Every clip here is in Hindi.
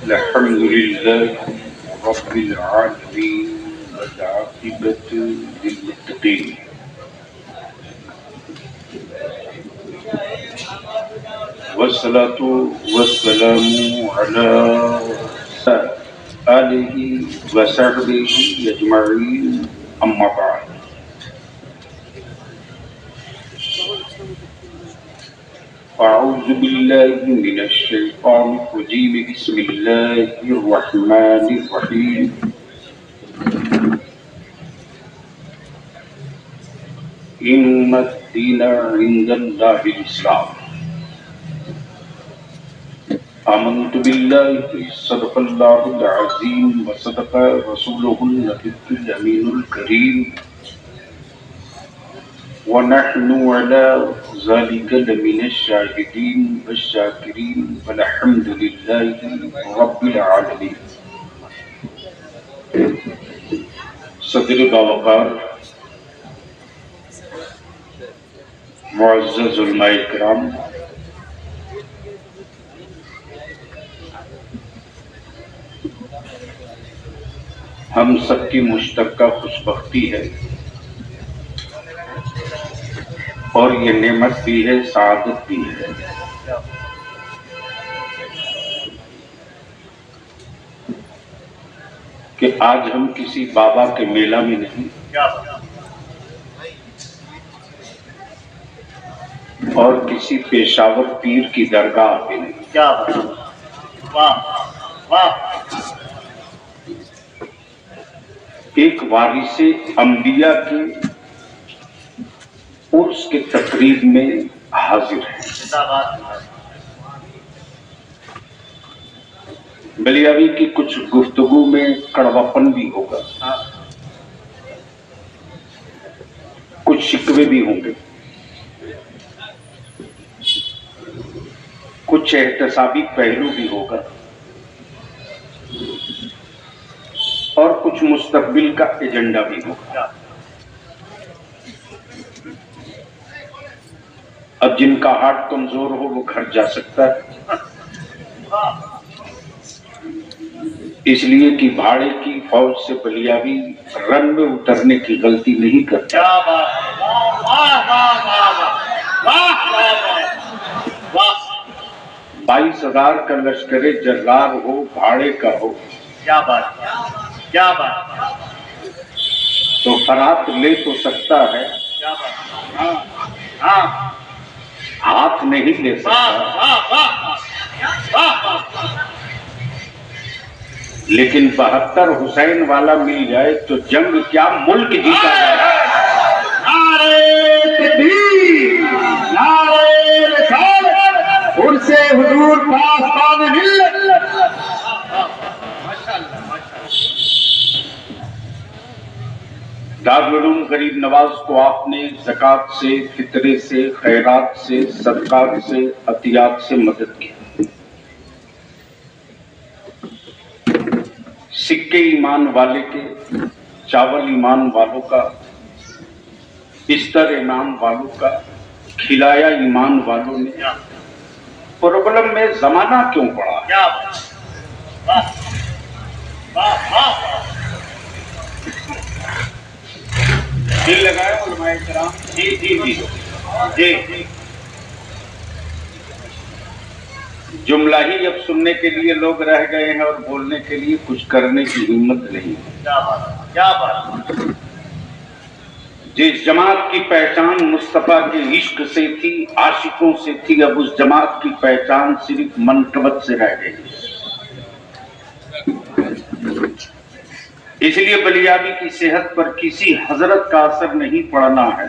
अल्हम्दुलिल्लाह रब्बिल आलमीन वल आक़िबतु लिल मुत्तक़ीन वस्सलातु वस्सलामु अला आलिहि व सहबिहि अजमईन अम्मा बाद। अऊज़ु बिल्लाहि मिनश शैतानिर रजीम बिस्मिल्लाहिर रहमानिर रहीम। इन्नद्दीना इंदल्लाहिल इस्लाम। आमन्तु बिल्लाहि सदक़ल्लाहुल अज़ीम व सदक़ रसूलुहुन नबियुल अमीनुल करीम व नहनु अला ज़ालिका लमिनश शाहिदीन वश्शाकिरीन वल्हम्दुलिल्लाहि रब्बिल आलमीन। सदर बावकार मुअज़्ज़ज़ उलमाए किराम, हम सबकी मुश्तरका खुशबख्ती है और ये नेमत भी है, सादत भी है कि आज हम किसी बाबा के मेला में नहीं और किसी पेशावर पीर की दरगाह पे नहीं। क्या वाह वाह। एक वारिसे अंबिया के उर्स के तकरीब में हाजिर है। बलियावी की कुछ गुफ्तगू में कड़वापन भी होगा, कुछ शिकवे भी होंगे, कुछ एहतसाबी पहलू भी होगा और कुछ मुस्तकबिल का एजेंडा भी होगा। अब जिनका हार्ट कमजोर हो वो घर जा सकता है, इसलिए कि भाड़े की फौज से बलियावी रन में उतरने की गलती नहीं करता। 22,000 का लश्करे जर्रार हो, भाड़े का हो, क्या बात क्या बात। तो फरात ले तो सकता है, क्या बात। हाँ हाथ नहीं ले सकता। लेकिन 72 हुसैन वाला मिल जाए तो जंग क्या मुल्क जीता जाए। नारे तकबीर, नारे रिसालत, उनसे हुजूर पास्तान मिल्लत। दारुल उलूम गरीब नवाज को आपने ज़कात से, फितरे से, खैरात से, सदकात से, अतियात से मदद की। सिक्के ईमान वाले के, चावल ईमान वालों का, बिस्तर ईमान वालों का, खिलाया ईमान वालों ने। प्रॉब्लम में जमाना क्यों पड़ा? क्या वाह वाह वाह। दिल लगाया उलमाए किराम। जी जी जी जी। जुमला ही अब सुनने के लिए लोग रह गए हैं और बोलने के लिए कुछ करने की हिम्मत नहीं। क्या बात क्या बात। जिस जमात की पहचान मुस्तफा के इश्क से थी, आशिकों से थी, अब उस जमात की पहचान सिर्फ मनकबत से रह गई। इसलिए बलियावी की सेहत पर किसी हजरत का असर नहीं पड़ना है,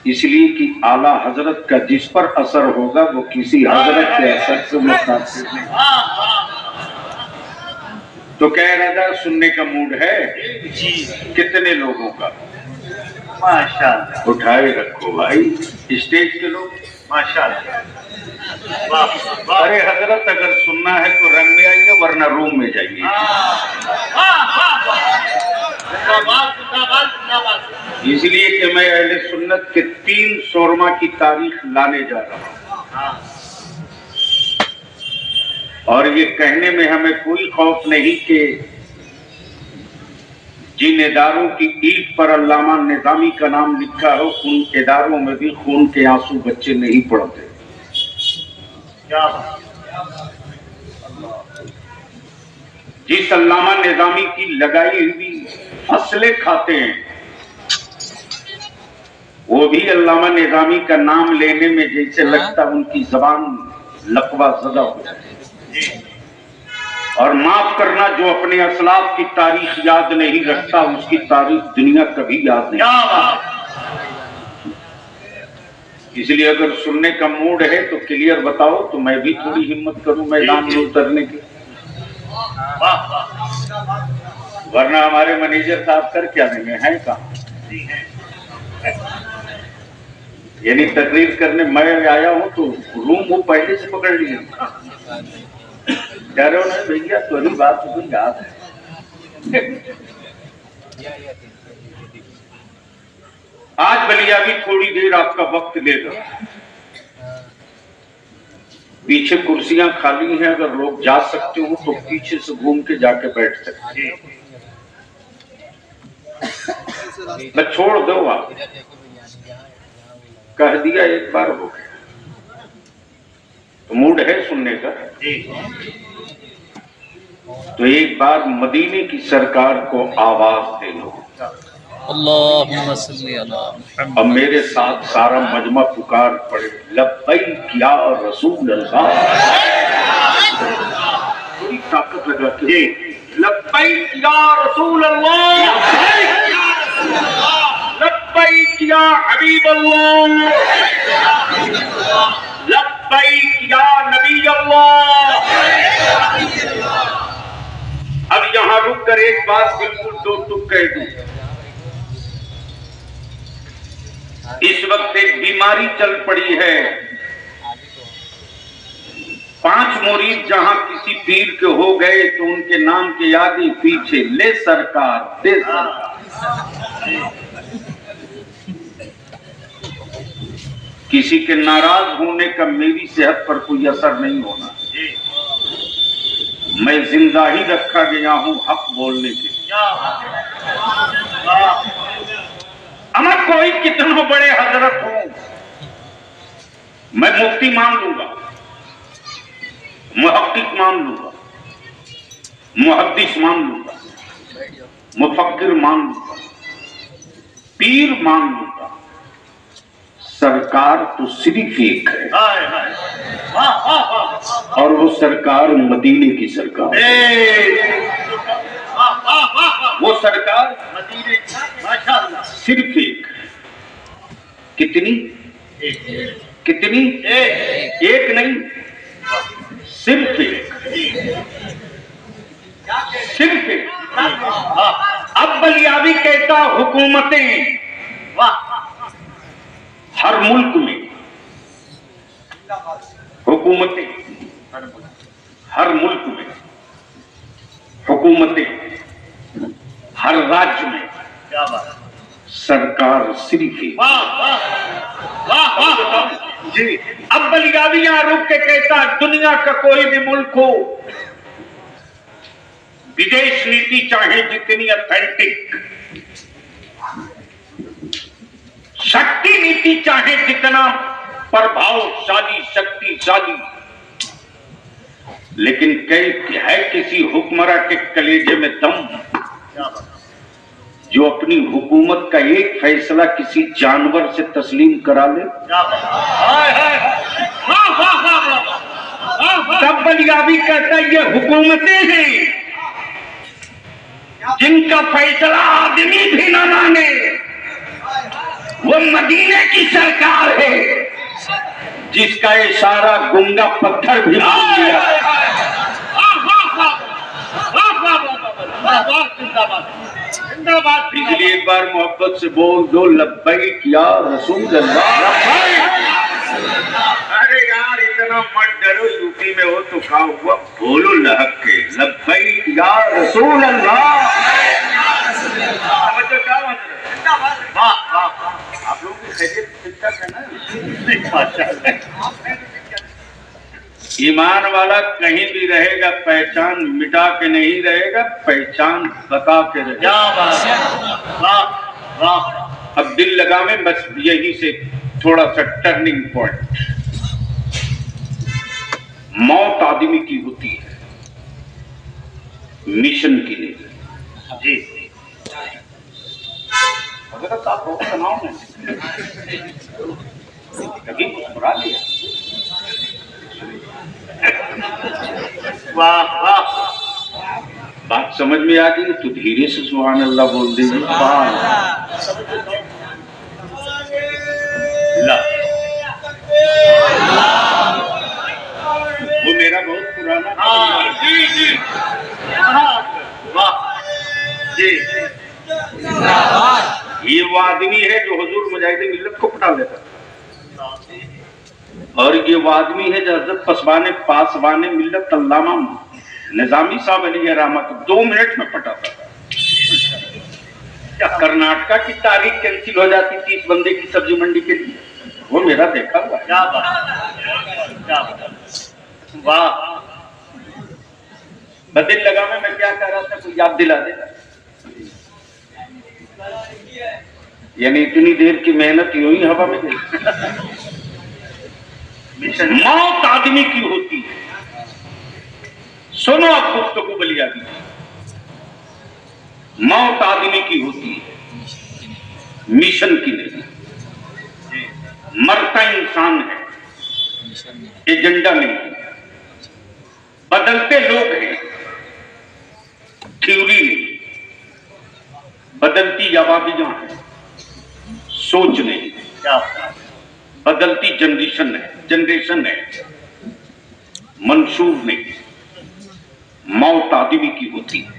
इसलिए कि आला हजरत का जिस पर असर होगा वो किसी हजरत के असर से मुतासिर नहीं। तो कह रहा था सुनने का मूड है जी। कितने लोगों का? माशाअल्लाह। उठाए रखो भाई स्टेज के लोग। माशाअल्लाह। वाह वाह। अरे हजरत अगर सुनना है तो रंग में आइए वरना रूम में जाइए। इसलिए कि मैं अहले सुन्नत के 3 शोरमा की तारीख लाने जा रहा हूँ और ये कहने में हमें कोई खौफ नहीं कि जिन इदारों की ईंट पर अल्लामा निजामी का नाम लिखा हो, उन इदारों में भी खून के आंसू बच्चे नहीं पड़ते। क्या जिस अल्लामा निजामी की लगाई हुई फसलें खाते हैं, वो भी अल्लामा निजामी का नाम लेने में जैसे लगता उनकी जबान लकवा ज़दा हो जाए। और माफ करना, जो अपने असलाफ की तारीख याद नहीं रखता, उसकी तारीख दुनिया कभी याद नहीं। इसलिए अगर सुनने का मूड है तो क्लियर बताओ, तो मैं भी थोड़ी हिम्मत करूं मैदान में उतरने की। वरना हमारे मैनेजर साहब कर क्या देंगे, हैं कहाँ? यानी तकरीर करने मैं आया हूं तो रूम वो पहले से पकड़ लिए। कह रहे हो ना भैया, तुम्हारी बात तो याद है। आज बलिया भी थोड़ी देर आपका वक्त लेगा। पीछे कुर्सियां खाली हैं, अगर लोग जा सकते हो तो पीछे से घूम के जाके बैठ सकते हैं। मैं छोड़ दो, आप कह दिया एक बार हो गया, तो मूड है सुनने का। तो एक बार मदीने की सरकार को आवाज दे लो। अल्लाहुम्मा सल्ली अला मुहम्मद। अब मेरे साथ सारा मजमा पुकार पड़े, लब्बैक या रसूल अल्लाह। थोड़ी ताकत लगा के लब्बैक या रसूल अल्लाह, लब्बैक या हबीब अल्लाह, लब्बैक या नबी अल्लाह। अब यहां रुक कर एक बात बिल्कुल दो टुक कह दूं। इस वक्त एक बीमारी चल पड़ी है। 5 मुरीद जहां किसी पीर के हो गए तो उनके नाम के आगे पीछे ले सरकार, दे सरकार। किसी के नाराज होने का मेरी सेहत पर कोई असर नहीं होना। मैं जिंदा ही रखा गया हूं हक बोलने के लिए। अमर कोई कितने बड़े हजरत हो, मैं मुफ्ती मान लूंगा, मुहक्किक मान लूंगा, मुहद्दिस मान लूंगा, मुफक्किर मान लूंगा, पीर मान लूंगा, सरकार तो सिर्फ एक है। और वो सरकार मदीने की सरकार। वो सरकार मदीने की, माशाअल्लाह, सिर्फ एक। कितनी? कितनी? एक नहीं, सिर्फ एक, सिर्फ एक। अब बलियावी कहता हुकूमतें हर मुल्क में, हुकूमतें हर मुल्क में, हुकूमतें हर राज्य में, क्या बात, सरकार सिर्फ ही। जी। अब बलियावी यहां रुक के कहता, दुनिया का कोई भी मुल्क हो, विदेश नीति चाहे जितनी ऑथेंटिक, शक्ति नीति चाहे जितना प्रभावशाली, शक्तिशाली, लेकिन कई है किसी हुक्मरां के कलेजे में दम, जो अपनी हुकूमत का एक फैसला किसी जानवर से तस्लीम करा ले। तब बलियावी कहता है ये हुकूमतें हैं जिनका फैसला आदमी भी ना माने। वो मदीने की सरकार है जिसका इशारा गुंगा पत्थर भी मान लिया। इसलिए एक बार मोहब्बत से बोल दो, लब्बैक या रसूल अल्लाह। अरे यार इतना मत डरो, यूपी में हो तो कहा हुआ, बोलो लहक के, लब्बैक या रसूल अल्लाह। वाह वाह, आप लोग की खैरियत ठीक ठाक है ना? ईमान वाला कहीं भी रहेगा पहचान मिटा के नहीं रहेगा, पहचान बता के रहेगा। क्या बात है, वाह वाह। अब दिल लगा में बस यही से थोड़ा सा टर्निंग पॉइंट। मौत आदमी की होती है, मिशन की नहीं। जी हजरत आप बहुत तनाव में कभी कुछ बुरा लिया। वाह वाह। बात समझ में आ गई तो धीरे से सुभान अल्लाह बोल दीजिए। वो मेरा बहुत पुराना हाँ जी जी, वाह जी। ये वो आदमी है जो हुजूर मुजाहिद मिल्लत को पटा लेता था, और ये वो आदमी है जो हजरत पासवाने मिल्लत अल्लामा निजामी साहब अली रहमत 2 मिनट में पटाता था। क्या कर्नाटका की तारीख कैंसिल हो जाती थी इस बंदे की सब्जी मंडी के लिए? वो मेरा देखा हुआ। क्या बात, क्या बात, वाह। बदिल लगा में मैं क्या कह रहा था, कोई याद दिला दे। यानी इतनी देर की मेहनत यूं ही हवा में गई। मौत आदमी की होती है। सुनो आप पुस्तकों बलिया की, मौत आदमी की होती है, मिशन की नहीं। मरता इंसान है, एजेंडा नहीं। बदलते लोग हैं, थ्योरी नहीं। बदलती आबादियां हैं, सोच नहीं। क्या बदलती जनरेशन है, मंशूर नहीं। मौत आदमी की होती है,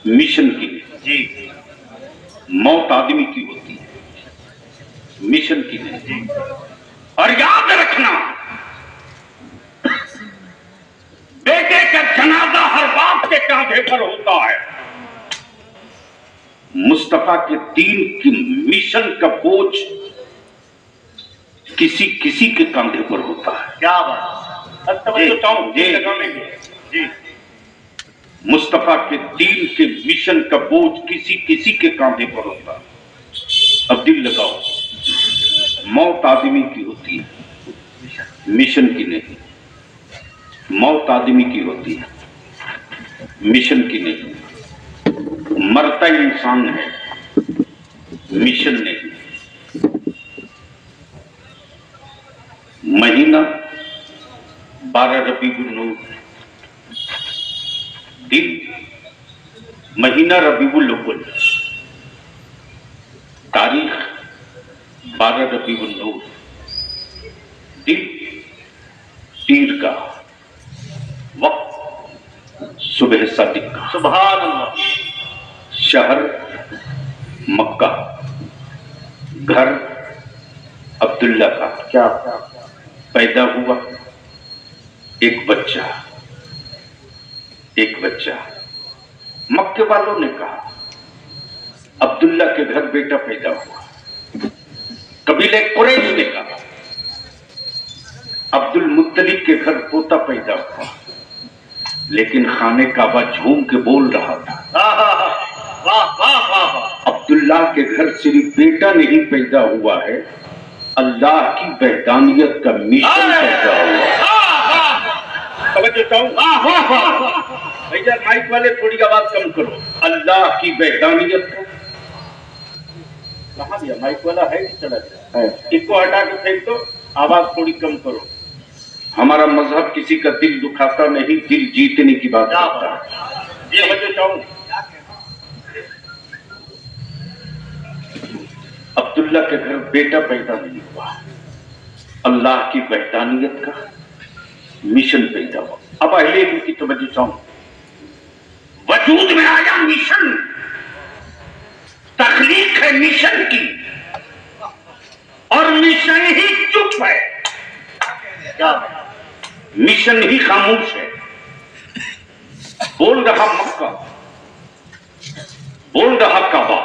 मिशन की नहीं। जी, मौत आदमी की होती है, मिशन की नहीं। और याद रखना, बेटे का जनाजा हर बाप के कांधे पर होता है। मुस्तफा के दीन की मिशन का बोझ किसी के कांधे पर होता है। क्या बात, जी, मुस्तफा के दीन के मिशन का बोझ किसी के कांधे पर होता है। अब दिल लगाओ, मौत आदमी की होती है, मिशन की नहीं। मौत आदमी की होती है, मिशन की नहीं। मरता इंसान है, मिशन नहीं। महीना 12 रबीउल नूर, दिन महीना रबीउल अव्वल, तारीख 12 रबीउल नूर, दिन पीर का, वक्त सुबह सादिक का, सुभान अल्लाह। शहर मक्का, घर अब्दुल्ला का। क्या पैदा हुआ एक बच्चा। मक्के वालों ने कहा अब्दुल्ला के घर बेटा पैदा हुआ। कबीले कुरैश ने कहा अब्दुल मुत्तलिब के घर पोता पैदा हुआ। लेकिन खाने काबा झूम के बोल रहा था, वाह वाह वाह। अब्दुल्ला के घर सिर्फ बेटा नहीं पैदा हुआ है, अल्लाह की वहदानियत का मिशन पैदा हुआ। भैया माइक वाले थोड़ी आवाज कम करो। अल्लाह की वहदानियत का कहाँ गया माइक वाला? है कि चला गया? इसको हटा के फेंक दो, आवाज थोड़ी कम करो। हमारा मजहब किसी का दिल दुखाता नहीं, दिल जीतने की बात करता है। ये वजह चाहूं, अब्दुल्ला के घर बेटा पैदा नहीं हुआ, अल्लाह की वहदानियत का मिशन पैदा हुआ। अब अहले इल्म की तवज्जो चाहूं, वजूद में आया मिशन, तखलीक है मिशन की, और मिशन ही चुप है। क्या मिशन ही खामोश है? बोल रहा मक्का, बोल रहा काबा,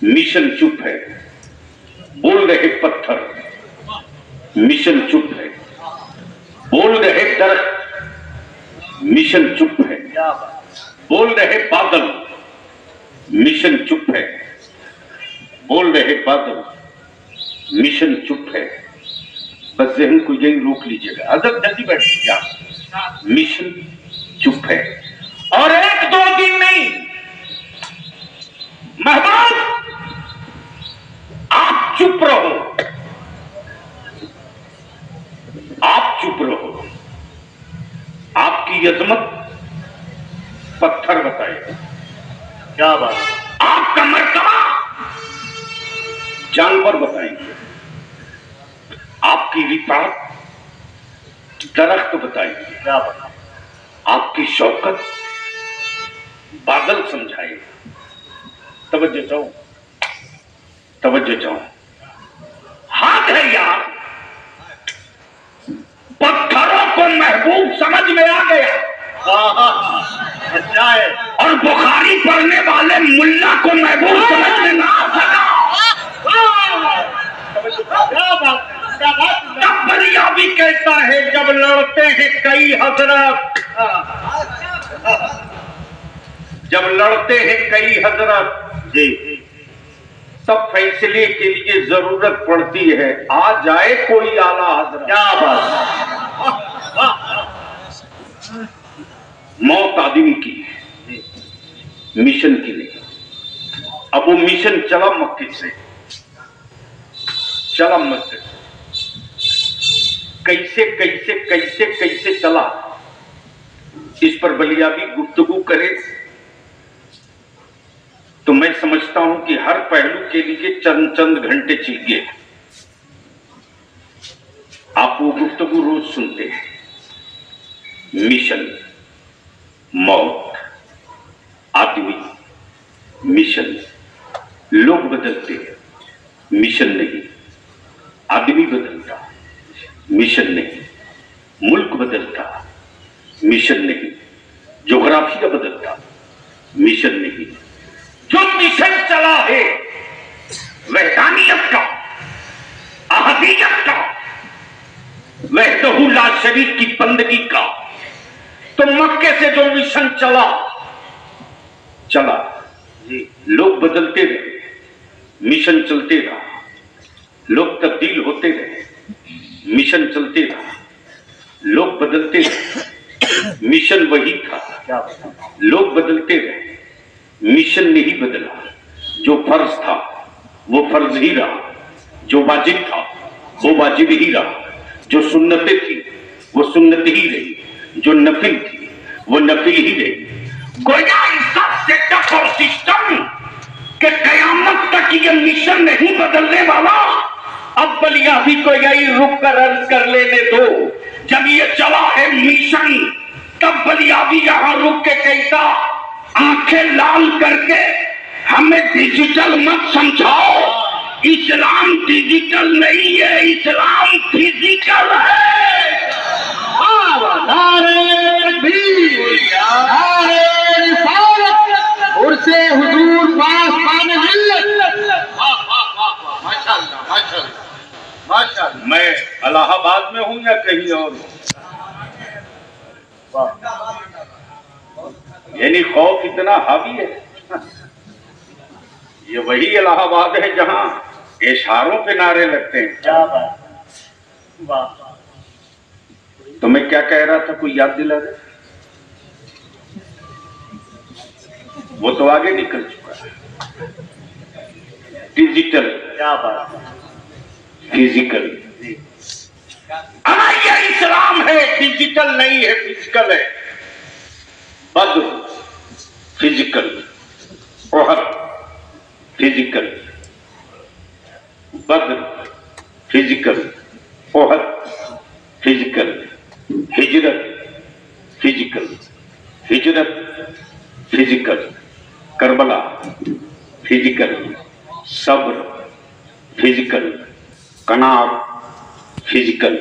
मिशन चुप है। बोल रहे पत्थर, मिशन चुप है। बोल रहे दरख्त, मिशन चुप है। क्या बात, बोल रहे बादल, मिशन चुप है। बोल रहे बादल, मिशन चुप है। बस जहन को यही रोक लीजिएगा। अदब जल्दी बैठ जाए। मिशन चुप है। और एक दो दिन नहीं, महबूब आप चुप रहो, आप चुप रहो। आपकी अजमत पत्थर बताएगा। क्या बात, आपका मर्तबा जानवर बताएंगे। आपकी रिफात दरख्त बताएंगे। क्या बात, आपकी शौकत बादल समझाएगा। तवज्जो चाहो, तवज्जो चाहो। हाथ है यार, पत्थरों को महबूब समझ में आ गया। अच्छा है। और बुखारी पढ़ने वाले मुल्ला को महबूब समझ में ना आ सका। क्या बात, क्या बात। तब बलिया भी कहता है जब लड़ते हैं कई हजरत, जब लड़ते हैं कई हजरत जी, तब फैसले के लिए जरूरत पड़ती है आ जाए कोई आला हजरत। क्या बात, मौत आदमी की है, मिशन की नहीं। अब वो मिशन चला मक्के से, चला मक्के से। कैसे कैसे कैसे कैसे चला, इस पर बलिया भी गुफ्तगू करे तो मैं समझता हूं कि हर पहलू के लिए चंद चंद घंटे चाहिए। आप वो गुफ्तगू रोज सुनते हैं। मिशन, मौत, आदमी, मिशन। लोग बदलते हैं, मिशन नहीं। आदमी बदलता, मिशन नहीं। मुल्क बदलता, मिशन नहीं। जोग्राफिया बदलता, मिशन नहीं। जो मिशन चला है वहदानियत का, अहदियत का, वहदहू ला शरीक की बंदगी का, तो मक्के से जो मिशन चला चला। जी, लोग बदलते रहे, मिशन चलते रहा। लोग तब्दील होते रहे, मिशन चलते रहा। लोग बदलते रहे, मिशन वही था। क्या बात, लोग बदलते रहे, मिशन नहीं बदला। जो फर्ज था वो फर्ज ही रहा, जो वाजिब था वो वाजिब ही रहा, जो सुन्नतें थी वो सुन्नत ही रही, जो नफिल थी वो नफिल ही रही। गोया इंसाफ सेटअप और सिस्टम के कयामत तक ये मिशन नहीं बदलने वाला। अब बलिया भी को यही रुक कर अर्ज कर लेने दो। जब ये चला है मिशन, तब बलिया भी यहां रुक के कहता आंखें लाल करके हमें डिजिटल मत समझाओ। इस्लाम डिजिटल नहीं है, इस्लाम फिजिकल है। नारे तकबीर, नारे रिसालत, उर्से हुजूर पासबान मिल्लत। माशाअल्लाह, माशाअल्लाह, माशाअल्लाह। मैं इलाहाबाद में हूं या कहीं और हूं? यानी खौफ इतना हावी है। ये वही इलाहाबाद है जहां इशारों पे नारे लगते हैं। क्या बात, वाह। तो मैं क्या कह रहा था, कोई याद दिला दे? वो तो आगे निकल चुका है। डिजिटल, क्या बात, फिजिकल। जी, ये इस्लाम है, डिजिटल नहीं है, फिजिकल है। Badr physical, Uhud physical, Badr physical, Uhud physical, हिजरत फिजिकल, हिजरत फिजिकल, करबला फिजिकल, सब्र फिजिकल, कनार फिजिकल,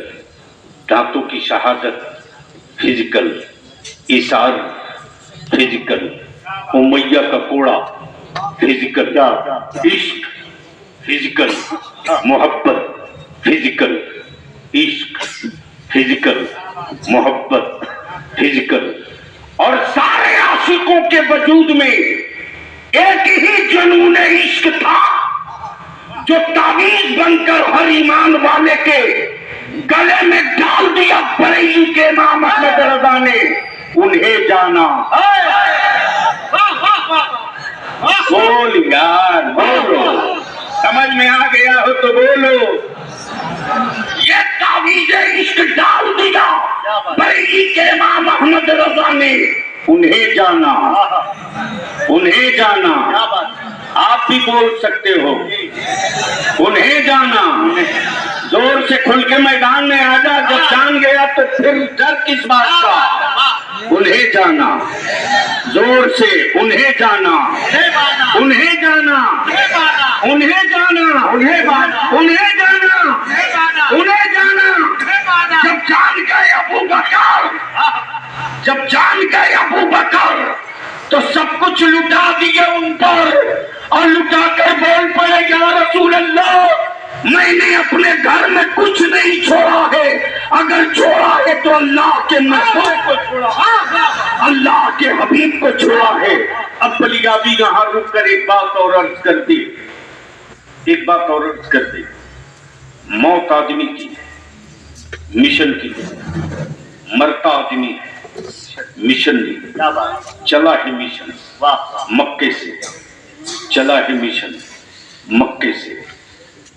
दांतों की शहादत फिजिकल, इशार फिजिकल, उमैया का कोड़ा फिजिकल, इश्क फिजिकल, मोहब्बत फिजिकल, इश्क फिजिकल, मोहब्बत, हिजकल और सारे आशिकों के वजूद में एक ही जुनून इश्क था जो तावीज बनकर हर ईमान वाले के गले में डाल दिया बरेली के इमाम अहमद रजा ने। उन्हें जाना। बोल यार, बोलो, समझ में आ गया हो तो बोलो। ये तावीज इश्क डाल दिया बरेली के इमाम अहमद रजा ने। उन्हें जाना, उन्हें जाना। आप भी बोल सकते हो, उन्हें जाना। जोर से खुल के मैदान में आ जा। जब जान गया तो फिर डर किस बात का। उन्हें जाना, जोर से उन्हें जाना, उन्हें जाना, उन्हें जाना, उन्हें जाना, उन्हें जाना। जब जान गए अबू बकर, जब जान गए अबू बकर तो सब कुछ लुटा दिया उन पर और लुटा कर बोल पड़े, या रसूल अल्लाह, मैंने अपने घर में कुछ नहीं छोड़ा है। अगर छोड़ा है तो अल्लाह के महबूब को छोड़ा, अल्लाह के हबीब को छोड़ा है। अब बलिया भी यहाँ रुक कर एक बात और अर्ज कर दी, एक बात और अर्ज कर दी। मौत आदमी की है, मिशन की है। मरता आदमी है, मिशन नहीं। चला है मिशन मक्के से, चला है मिशन मक्के से।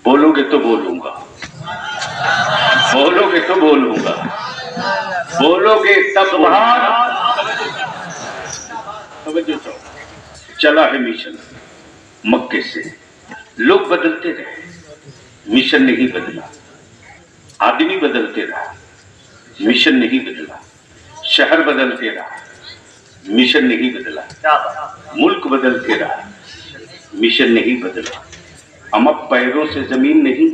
बोलोगे तो बोलूंगा, बोलोगे तो बोलूंगा, बोलोगे तब चला है मिशन मक्के से। लोग बदलते रहे, मिशन नहीं बदला। आदमी बदलते रहा, मिशन नहीं बदला। शहर बदलते रहा, मिशन नहीं बदला। मुल्क बदलते रहा, मिशन नहीं बदला। हम अब पैरों से जमीन नहीं,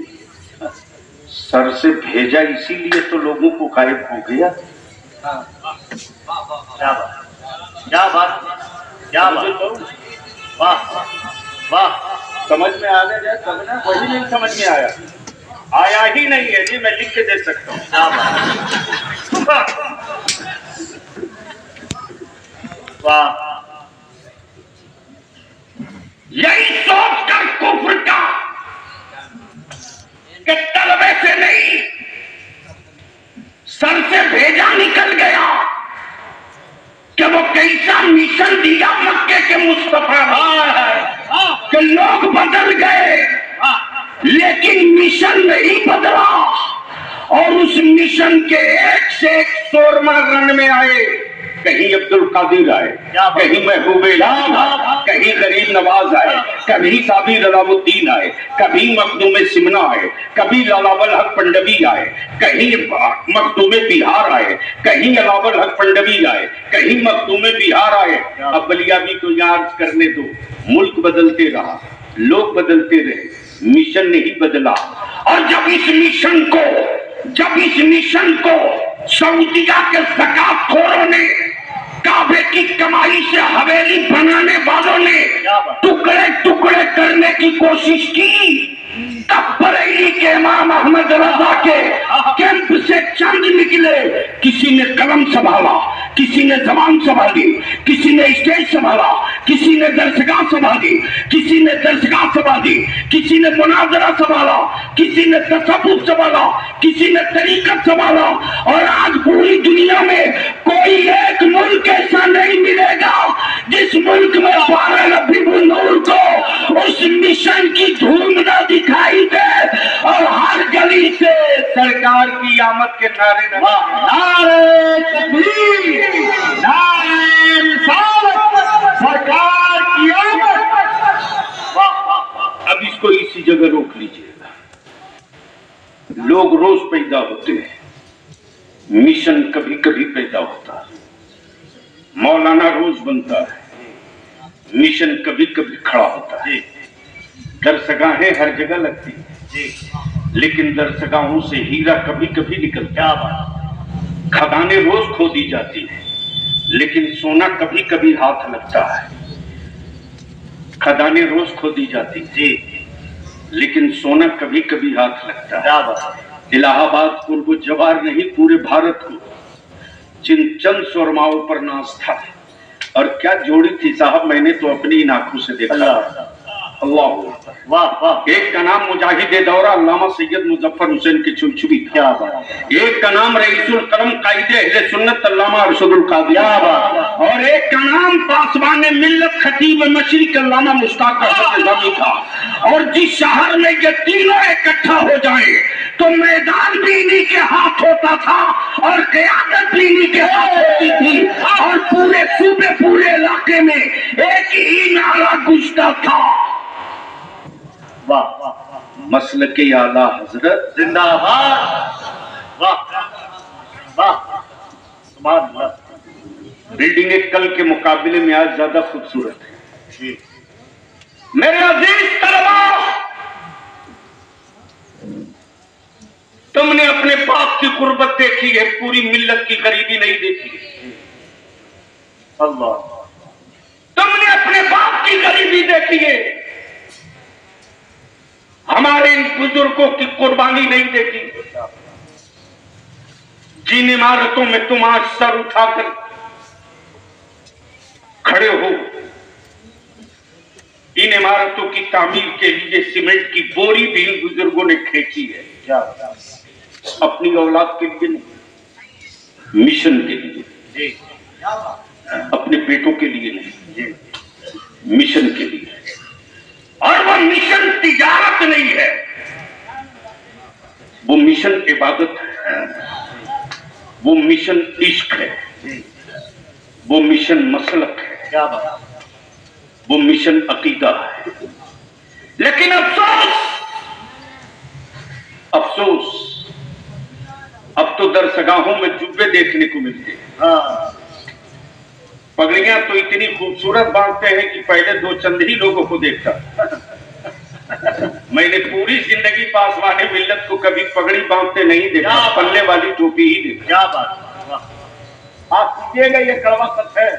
सर से भेजा, इसीलिए तो लोगों को गायब हो गया। क्या बात, क्या बात, क्या बात। वाह वाह, समझ में आ गया तब ना। वही नहीं समझ में आया, आया ही नहीं है जी। मैं लिख के दे सकता हूँ। क्या बात, वाह। यही सोच कर कुफ्र का कि तलबे से नहीं सर से भेजा निकल गया कि वो कैसा मिशन दिया मक्के के मुस्तफा कि लोग बदल गए लेकिन मिशन नहीं बदला। और उस मिशन के एक से एक शोरमा रन में आए। कहीं अब्दुल कादिर आए, कहीं महबूबे आलम, कहीं गरीब नवाज आए, कभी साबी रलामुद्दीन आए, कभी मखदूमे सिमना आए, कभी लालावल हक पंडवी आए, कहीं मखदूमे बिहार आए, कहीं अलावल हक पंडवी आए, कहीं मखदूमे बिहार आए। अब बलियाबी को याद करने दो। मुल्क बदलते रहा, लोग बदलते रहे, मिशन नहीं बदला। और जब इस मिशन को सऊदिया के ज़कातखोरों ने, काबे की कमाई से हवेली बनाने वालों ने टुकड़े टुकड़े करने की कोशिश की, तब बरेली के इमाम अहमद रजा के कैंप से चंद निकले। किसी ने कलम संभाला, किसी ने जबान संभाली, किसी ने स्टेज संभाला, किसी ने दरसगाह संभाली, किसी ने दरसगाह संभाली, किसी ने मुनाजरा संभाला, किसी ने तसव्वुफ संभाला, किसी ने तरीकत संभाला। और आज पूरी दुनिया में कोई एक मुल्क ऐसा नहीं मिलेगा जिस मुल्क में 12 रबीउल नूर को उस मिशन की धूम न दिखाई दे और हर गली से सरकार की आमद के नारे नारे तकबीर, नारे रिसालत, सरकार की आमद। अब इसको इसी जगह रोक लीजिएगा। लोग रोज पैदा होते हैं, मिशन कभी कभी पैदा होता है। मौलाना रोज बनता है, मिशन कभी कभी खड़ा होता है। दरसगाहें हर जगह लगती है, लेकिन दरसगाहों से हीरा कभी कभी निकलता है। खदानें रोज खोदी जाती है, लेकिन सोना कभी कभी हाथ लगता है। खदानें रोज खोदी जाती है, लेकिन सोना कभी कभी हाथ लगता है। इलाहाबाद पूर्व जवार नहीं, पूरे भारत को जिन चंद सुरमाओं पर नाज था, और क्या जोड़ी थी साहब, मैंने तो अपनी आंखों से देखा। अल्लाह वाह वाह। एक का नाम मुजाहिद दौरा अल्लामा सैयद मुजफ्फर हुसैन की चुलचुबी था। क्या बात। एक का नाम रईसुल कलम कायदे अहले सुन्नत अल्लामा अरशदुल कादिर। क्या बात। और एक का नाम पासवान मिल्लत खतीब मशरिक अल्लामा मुश्ताक अहमद निज़ामी था। और जिस शहर में ये तीनों इकट्ठा हो जाए तो मैदान भी इन्हीं के हाथ होता था और क़यादत भी इन्हीं के हाथ होती थी, और पूरे सूबे पूरे इलाके में एक ही नारा गूंजता था, वाह वाह। मसलके आला हजरत जिंदाबाद। वाह वाह। सुभान अल्लाह। बिल्डिंग कल के मुकाबले में आज ज्यादा खूबसूरत है। जी। मेरे अजीज तलबा, तुमने अपने बाप की कुर्बत देखी है, पूरी मिल्लत की गरीबी नहीं देखी है। अल्लाह। तुमने अपने बाप की गरीबी देखी है, हमारे इन बुजुर्गों की कुर्बानी नहीं देखी। जिन इमारतों में तुम आज सर उठाकर खड़े हो, इन इमारतों की तामीर के लिए सीमेंट की बोरी भी इन बुजुर्गों ने खींची है। क्या अपनी औलाद के लिए नहीं, मिशन के लिए। जी। अपने बेटों के लिए नहीं, जी। मिशन के लिए। और वो मिशन तिजारत नहीं है, वो मिशन इबादत है, वो मिशन इश्क है, वो मिशन मसलक है, क्या बात। वो मिशन अकीदा है। लेकिन अफसोस अफसोस, अब तो दरसगाहों में जुब्बे देखने को मिलते हैं। हाँ। पगड़ियां तो इतनी खूबसूरत बांधते हैं कि पहले दो चंद ही लोगों को देखता। मैंने पूरी जिंदगी पासवाने मिल्लत को कभी पगड़ी बांधते नहीं देखा, पल्ले वाली टोपी ही देखा। क्या बात। वाह। आप कीजिएगा, ये कड़वा सच है।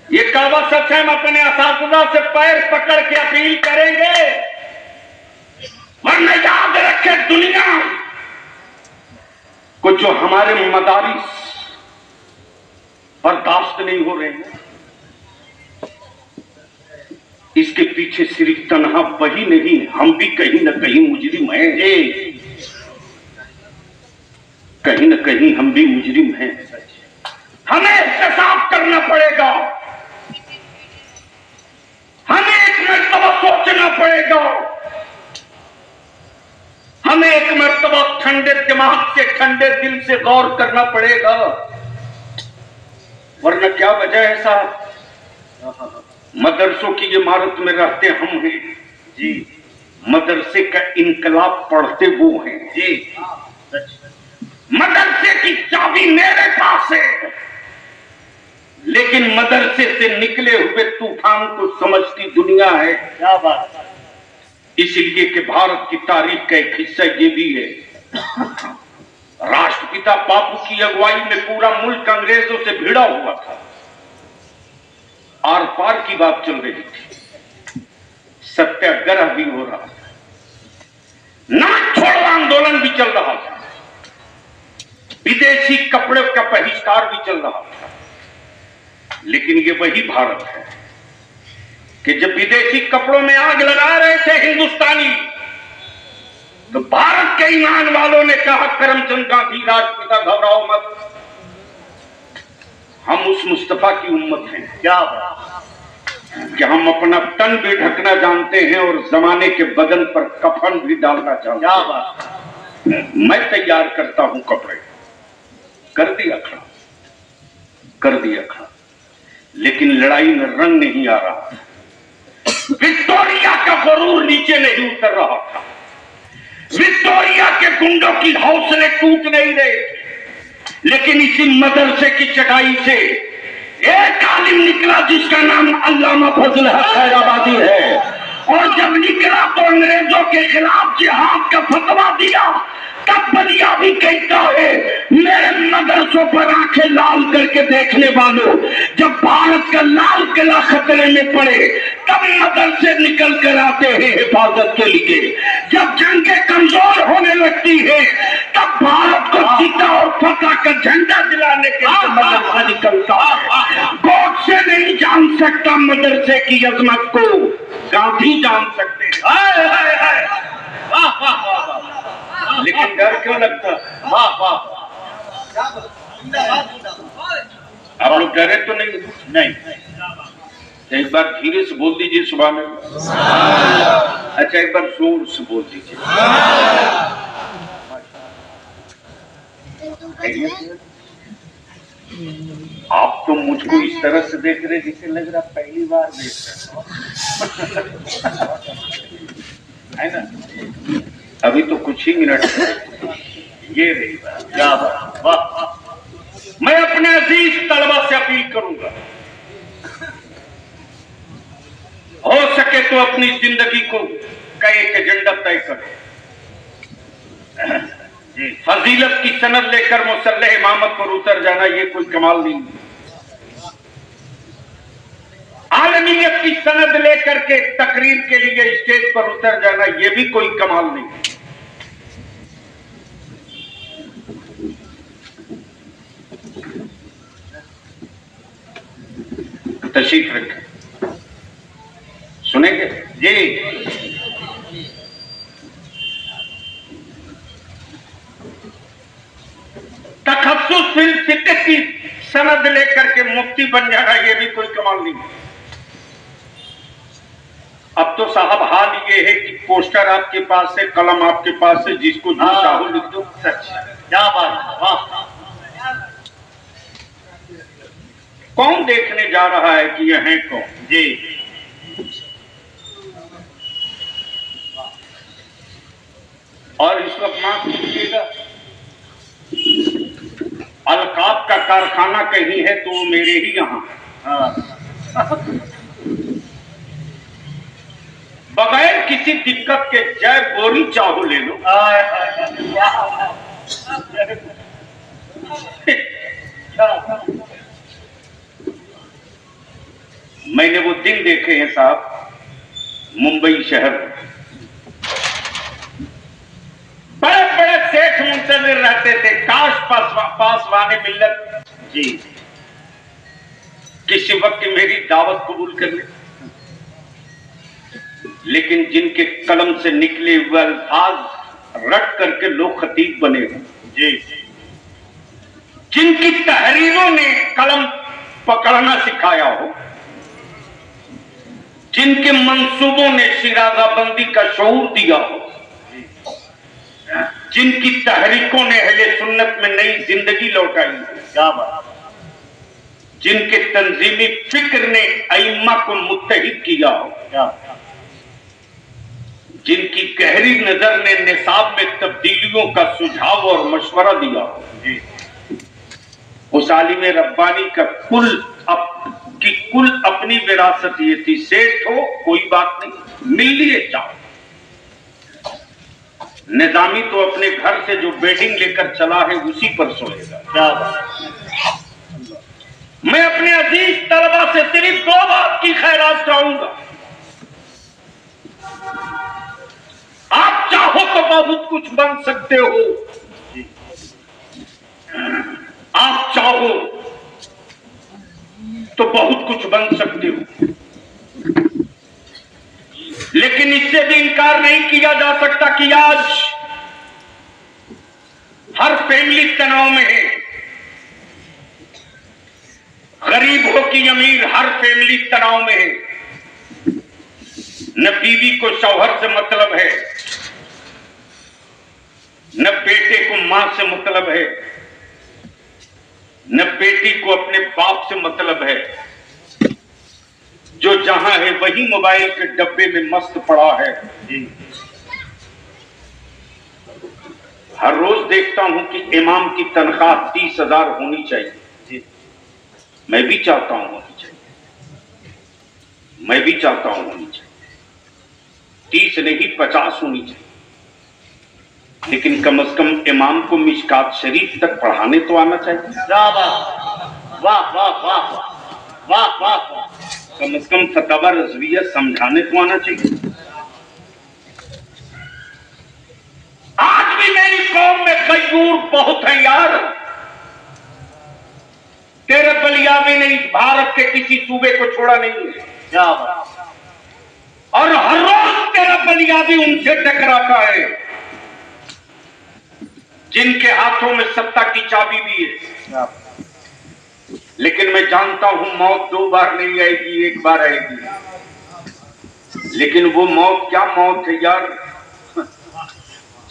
ये कड़वा सच है। हम अपने असातिज़ा से पैर पकड़ के अपील करेंगे, वरना याद रखे दुनिया को जो हमारे मदारिस बर्दाश्त नहीं हो रहे हैं, इसके पीछे सिर्फ तनहा वही नहीं, हम भी कहीं न कहीं मुजरिम हैं। कहीं न कहीं हम भी मुजरिम हैं। हमें एहतसाब करना पड़ेगा, हमें एक मर्तबा सोचना पड़ेगा, हमें एक मर्तबा ठंडे दिमाग से, ठंडे दिल से गौर करना पड़ेगा। वरना क्या वजह है साहब, मदरसों की इमारत में रहते हम हैं जी, मदरसे का इनकलाब पढ़ते वो हैं जी। मदरसे की चाबी मेरे पास है, लेकिन मदरसे से निकले हुए तूफान को समझती दुनिया है। क्या बात। इसलिए कि भारत की तारीख का एक हिस्सा ये भी है, राष्ट्रपिता बापू की अगुवाई में पूरा मुल्क अंग्रेजों से भिड़ा हुआ था। आर पार की बात चल रही थी, सत्याग्रह भी हो रहा था, नाक छोड़ो आंदोलन भी चल रहा था, विदेशी कपड़े का बहिष्कार भी चल रहा था। लेकिन ये वही भारत है कि जब विदेशी कपड़ों में आग लगा रहे थे हिंदुस्तानी, तो भारत के ईमान वालों ने कहा, करमचंद गांधी राष्ट्रपिता घबराओ मत, हम उस मुस्तफा की उम्मत हैं। क्या बात। कि हम अपना तन भी ढकना जानते हैं और जमाने के बदन पर कफन भी डालना जानते हैं। क्या बात। मैं तैयार करता हूं कपड़े, कर दिया खड़ा, कर दिया खड़ा, लेकिन लड़ाई में रंग नहीं आ रहा। विक्टोरिया का गरूर नीचे नहीं उतर रहा था, विक्टोरिया के गुंडों की हौसले टूट नहीं रहे, लेकिन इसी मदरसे की चटाई से एक आलिम निकला जिसका नाम अल्लामा फजल हक खैराबादी है, और जब निकला तो अंग्रेजों के खिलाफ जिहाद का फतवा दिया। तब बलिया भी कहता है, मेरे मदरसों पर आंखें लाल करके देखने वालों, जब भारत का लाल किला खतरे में पड़े तब मदरसे निकल कर आते हैं हिफाजत के लिए। जब जंगें कमजोर होने लगती है तब भारत को जीता और फतह का झंडा मदरसा निकलता है। गोडसे नहीं जान सकता मदरसे की अजमत को, गांधी जान सकते हैं। हाय हाय हाय, वाह वाह वाह वाह, लेकिन डर क्यों लगता? वाह वाह, आप लोग डरे तो नहीं? नहीं, एक बार धीरे से बोल दीजिए सुभान अल्लाह। अच्छा एक बार जोर से बोल दीजिए। आप तो मुझको इस तरह से देख रहे जैसे लग रहा पहली बार देख रहे है ना। अभी तो कुछ ही मिनट ये रही बात। क्या बात, वाह। मैं अपने अजीज तलबा से अपील करूंगा, हो सके तो अपनी जिंदगी को का एक एजेंडा तय करो। फजीलत की सनद लेकर मुसल्लह इमामत पर उतर जाना ये कोई कमाल नहीं। आलमियत की सनद लेकर के तकरीर के लिए स्टेज पर उतर जाना ये भी कोई कमाल नहीं। तशरीफ रखें, सुनेंगे जी। तखस्सुस फिल फिक्र की सनद लेकर के मुफ्ती बन जाना ये भी कोई कमाल नहीं। अब तो साहब हाल ये है कि पोस्टर आपके पास है, कलम आपके पास है, जिसको जो चाहो लिख दो। सच, क्या बात, वाह। कौन देखने जा रहा है कि यह है कौन? जी, और इस वक्त माफ कीजिएगा, अलकाब का कारखाना कहीं है तो वो मेरे ही यहाँ है। बगैर किसी दिक्कत के जय गोरी चाहो ले लो। मैंने वो दिन देखे हैं साहब, मुंबई शहर बड़े बड़े सेठ मुंतजिर रहते थे, काश पासवाने मिल्लत जी किसी वक्त मेरी दावत कबूल कर ले। लेकिन जिनके कलम से निकले हुए अल्फाज रट करके लोग खतीब बने हैं जी, जिनकी तहरीरों ने कलम पकड़ना सिखाया हो, जिनके मंसूबों ने शिराजाबंदी का शऊर दिया हो, जिनकी तहरीकों ने अहले सुन्नत में नई जिंदगी लौटाई हो, क्या बात, जिनके तंजीमी फिक्र ने अइम्मा को मुत्तहिद किया हो, क्या, जिनकी गहरी नजर ने निसाब में तब्दीलियों का सुझाव और मशवरा दिया हो जी, उस आलिम रब्बानी का कुल अपनी विरासत ये थी, सेठ हो कोई बात नहीं, मिल लिए जाओ। निजामी तो अपने घर से जो बेडिंग लेकर चला है उसी पर सोएगा। क्या बात। मैं अपने अजीज तलबा से सिर्फ दो बात की खैरात चाहूंगा, आप चाहो तो बहुत कुछ बन सकते हो, आप चाहो तो बहुत कुछ बन सकते हो, लेकिन इससे भी इनकार नहीं किया जा सकता कि आज हर फैमिली तनाव में है। गरीब हो कि अमीर, हर फैमिली तनाव में है। न बीवी को शौहर से मतलब है, न बेटे को मां से मतलब है, न बेटी को अपने बाप से मतलब है। जो जहां है वही मोबाइल के डब्बे में मस्त पड़ा है। हर रोज देखता हूं कि इमाम की तनख्वाह 30,000 होनी चाहिए। मैं भी चाहता हूं होनी चाहिए, मैं भी चाहता हूं होनी चाहिए, 30 नहीं 50 होनी चाहिए, लेकिन कम से कम इमाम को मिशकात शरीफ तक पढ़ाने तो आना चाहिए। वाह वाह वाह वाह वाह वाह, कम से कम फतवा रज़विया समझाने को आना चाहिए। आज भी मेरी कौम में गयूर बहुत है यार, तेरे बलिया में नहीं, भारत के किसी सूबे को छोड़ा नहीं है। क्या बात। और हर रोज तेरा बलिया भी उनसे टकराता है जिनके हाथों में सत्ता की चाबी भी है। क्या बात। लेकिन मैं जानता हूं मौत 2 बार नहीं आएगी, 1 बार आएगी। लेकिन वो मौत क्या मौत है यार,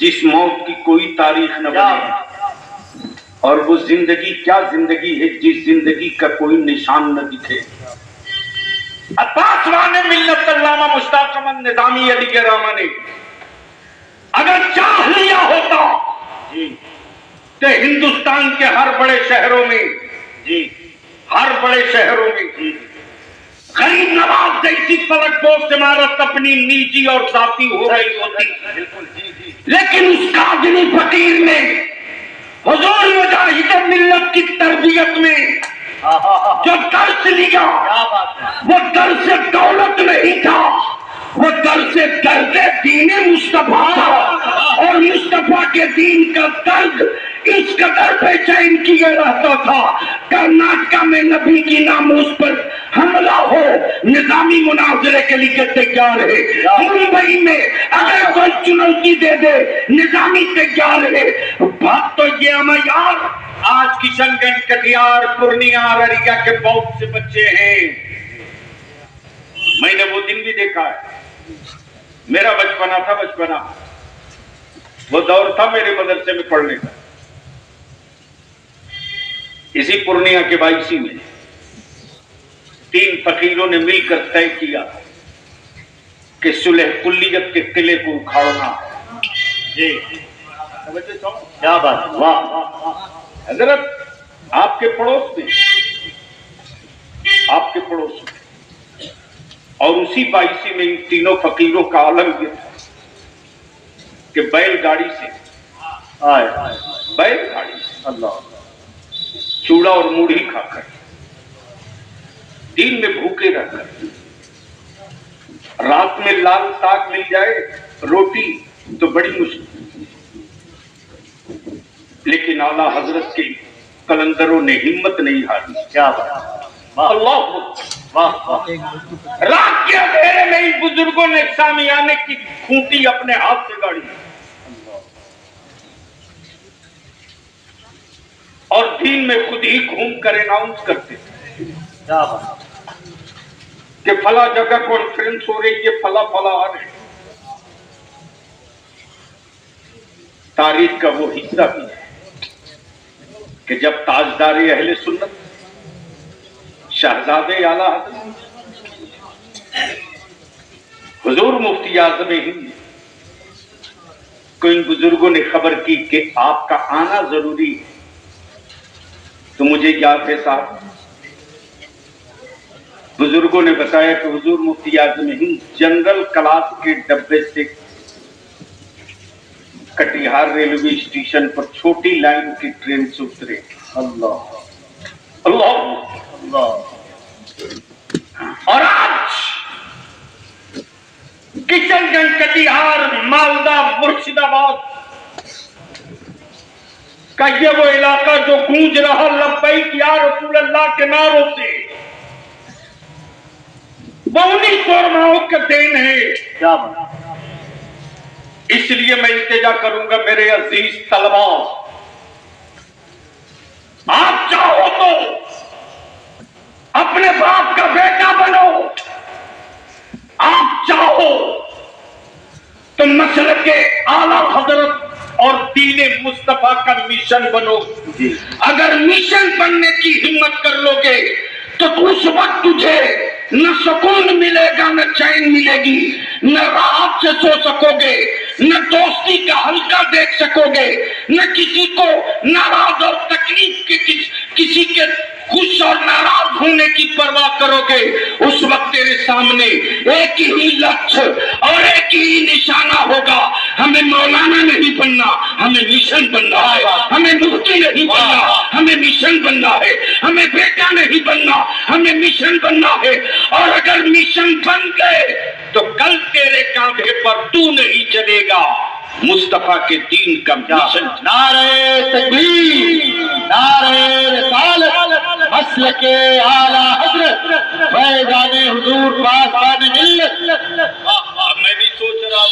जिस मौत की कोई तारीख न बने, और वो जिंदगी क्या जिंदगी है जिस जिंदगी का कोई निशान न दिखे। पासवान मिल्लत अल्लामा मुश्ताक अहमद निजामी अली के रामा ने अगर चाह लिया होता तो हिंदुस्तान के हर बड़े शहरों में, हर बड़े शहरों में गरीब नवाज जैसी पलटपोश इमारत अपनी निजी और जाती हो रही होती। लेकिन उस कादिनी फकीर ने हुजूर मुजाहिद मिल्लत की तरबियत में जो दर्स लिया, वो दर्स दौलत नहीं था, वो दर्स दर्द दीन मुस्तफा था। और मुस्तफा के दीन का दर्द इस कदर बेचैन किया रहता था, कर्नाटका में नबी की नामूस पर हमला हो, निजामी मुनाजरे के लिए तैयार है। मुंबई में अगर कोई चुनौती दे दे, निजामी तैयार है। बात तो ये हमें यार, आज किशनगंज, कटिहार, पूर्णिया, अररिया के बहुत से बच्चे हैं। मैंने वो दिन भी देखा है, मेरा बचपना था, बचपना वो दौर था मेरे मदरसे में पढ़ने का। इसी पूर्णिया के बाईसी में 3 फकीरों ने मिलकर तय किया कि सुलह कुल्लियत के किले को उखाड़ना है। जी क्या बात, वाह। हजरत आपके पड़ोस में, आपके पड़ोस में, और उसी बाईसी में इन तीनों फकीरों का आलम यह था कि बैलगाड़ी से आए, बैलगाड़ी से अल्लाह चूड़ा और मूढ़ी खाकर, दिन में भूखे रहकर, रात में लाल साग मिल जाए, रोटी तो बड़ी मुश्किल। लेकिन आला हजरत के कलंदरों ने हिम्मत नहीं हारी। क्या बात, अल्लाह, रात के अंधेरे में इन बुजुर्गों ने सामियाने की खूंटी अपने हाथ से गाड़ी और दिन में खुद ही घूम कर अनाउंस करते थे कि फला जगह कॉन्फ्रेंस हो रही है, फला फला आ रहे। तारीख का वो हिस्सा भी है कि जब ताजदार अहले सुन्नत शहजादे आला हज़रत हुजूर मुफ्ती आज़म हिंद को इन बुजुर्गों ने खबर की कि आपका आना जरूरी है, तो मुझे याद है साहब, बुजुर्गों ने बताया कि हुजूर मुफ्ती आज़म हिंद जनरल क्लास के डब्बे से कटिहार रेलवे स्टेशन पर छोटी लाइन की ट्रेन से उतरे। अल्लाह अल्लाह अल्लाह। और आज किशनगंज, कटिहार, मालदा, मुर्शिदाबाद का ये वो इलाका जो गूंज रहा लब्बैक या रसूल अल्लाह के नारों से, वो उन्हीं शोरमाओं का देन है। क्या बात। इसलिए मैं इल्तिजा करूंगा मेरे अजीज तलबा, आप चाहो तो अपने बाप का बेटा बनो, आप चाहो तो मसलक के आला हजरत और दीने मुस्तफा का मिशन बनो। अगर मिशन बनने की हिम्मत कर लोगे तो उस वक्त तुझे न सुकून मिलेगा, न चैन मिलेगी, न राहत से सो सकोगे, न दोस्ती का हल्का देख सकोगे, न किसी को नाराज और तकलीफ के किसी के खुश और नाराज होने की परवाह करोगे। उस वक्त तेरे सामने एक ही लक्ष्य और एक ही निशाना होगा। हमें मौलाना नहीं बनना, हमें मिशन बनना है। हमें मुफ्ती नहीं बनना, हमें मिशन बनना है। हमें बेटा नहीं बनना, हमें मिशन बनना है। और अगर मिशन बन गए तो कल तेरे कांधे पर तू नहीं चलेगा, मुस्तफा के दीन का मिशन। नारे तकबीर, नारे रिसालत, मसलके आला हजरत फैजाने हुजूर पासबान मिल्लत। अब मैं भी सोच रहा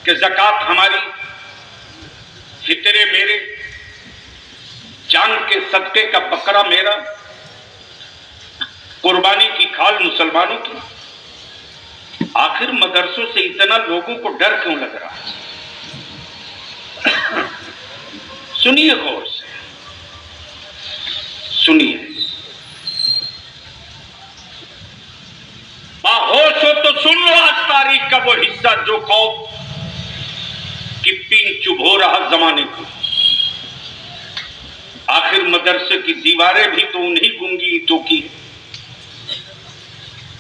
कि ज़कात हमारी, फितरे मेरे, जान के सदके का बकरा मेरा, कुर्बानी की खाल मुसलमानों की। आखिर मदरसों से इतना लोगों को डर क्यों लग रहा है? सुनिए गौर से, सुनिए। बाहोश हो तो सुन लो आज तारीख का वो हिस्सा जो खौफ की पीन चुभो रहा जमाने को। आखिर मदरसे की दीवारें भी तो उन्हीं गूंगी ईंटों की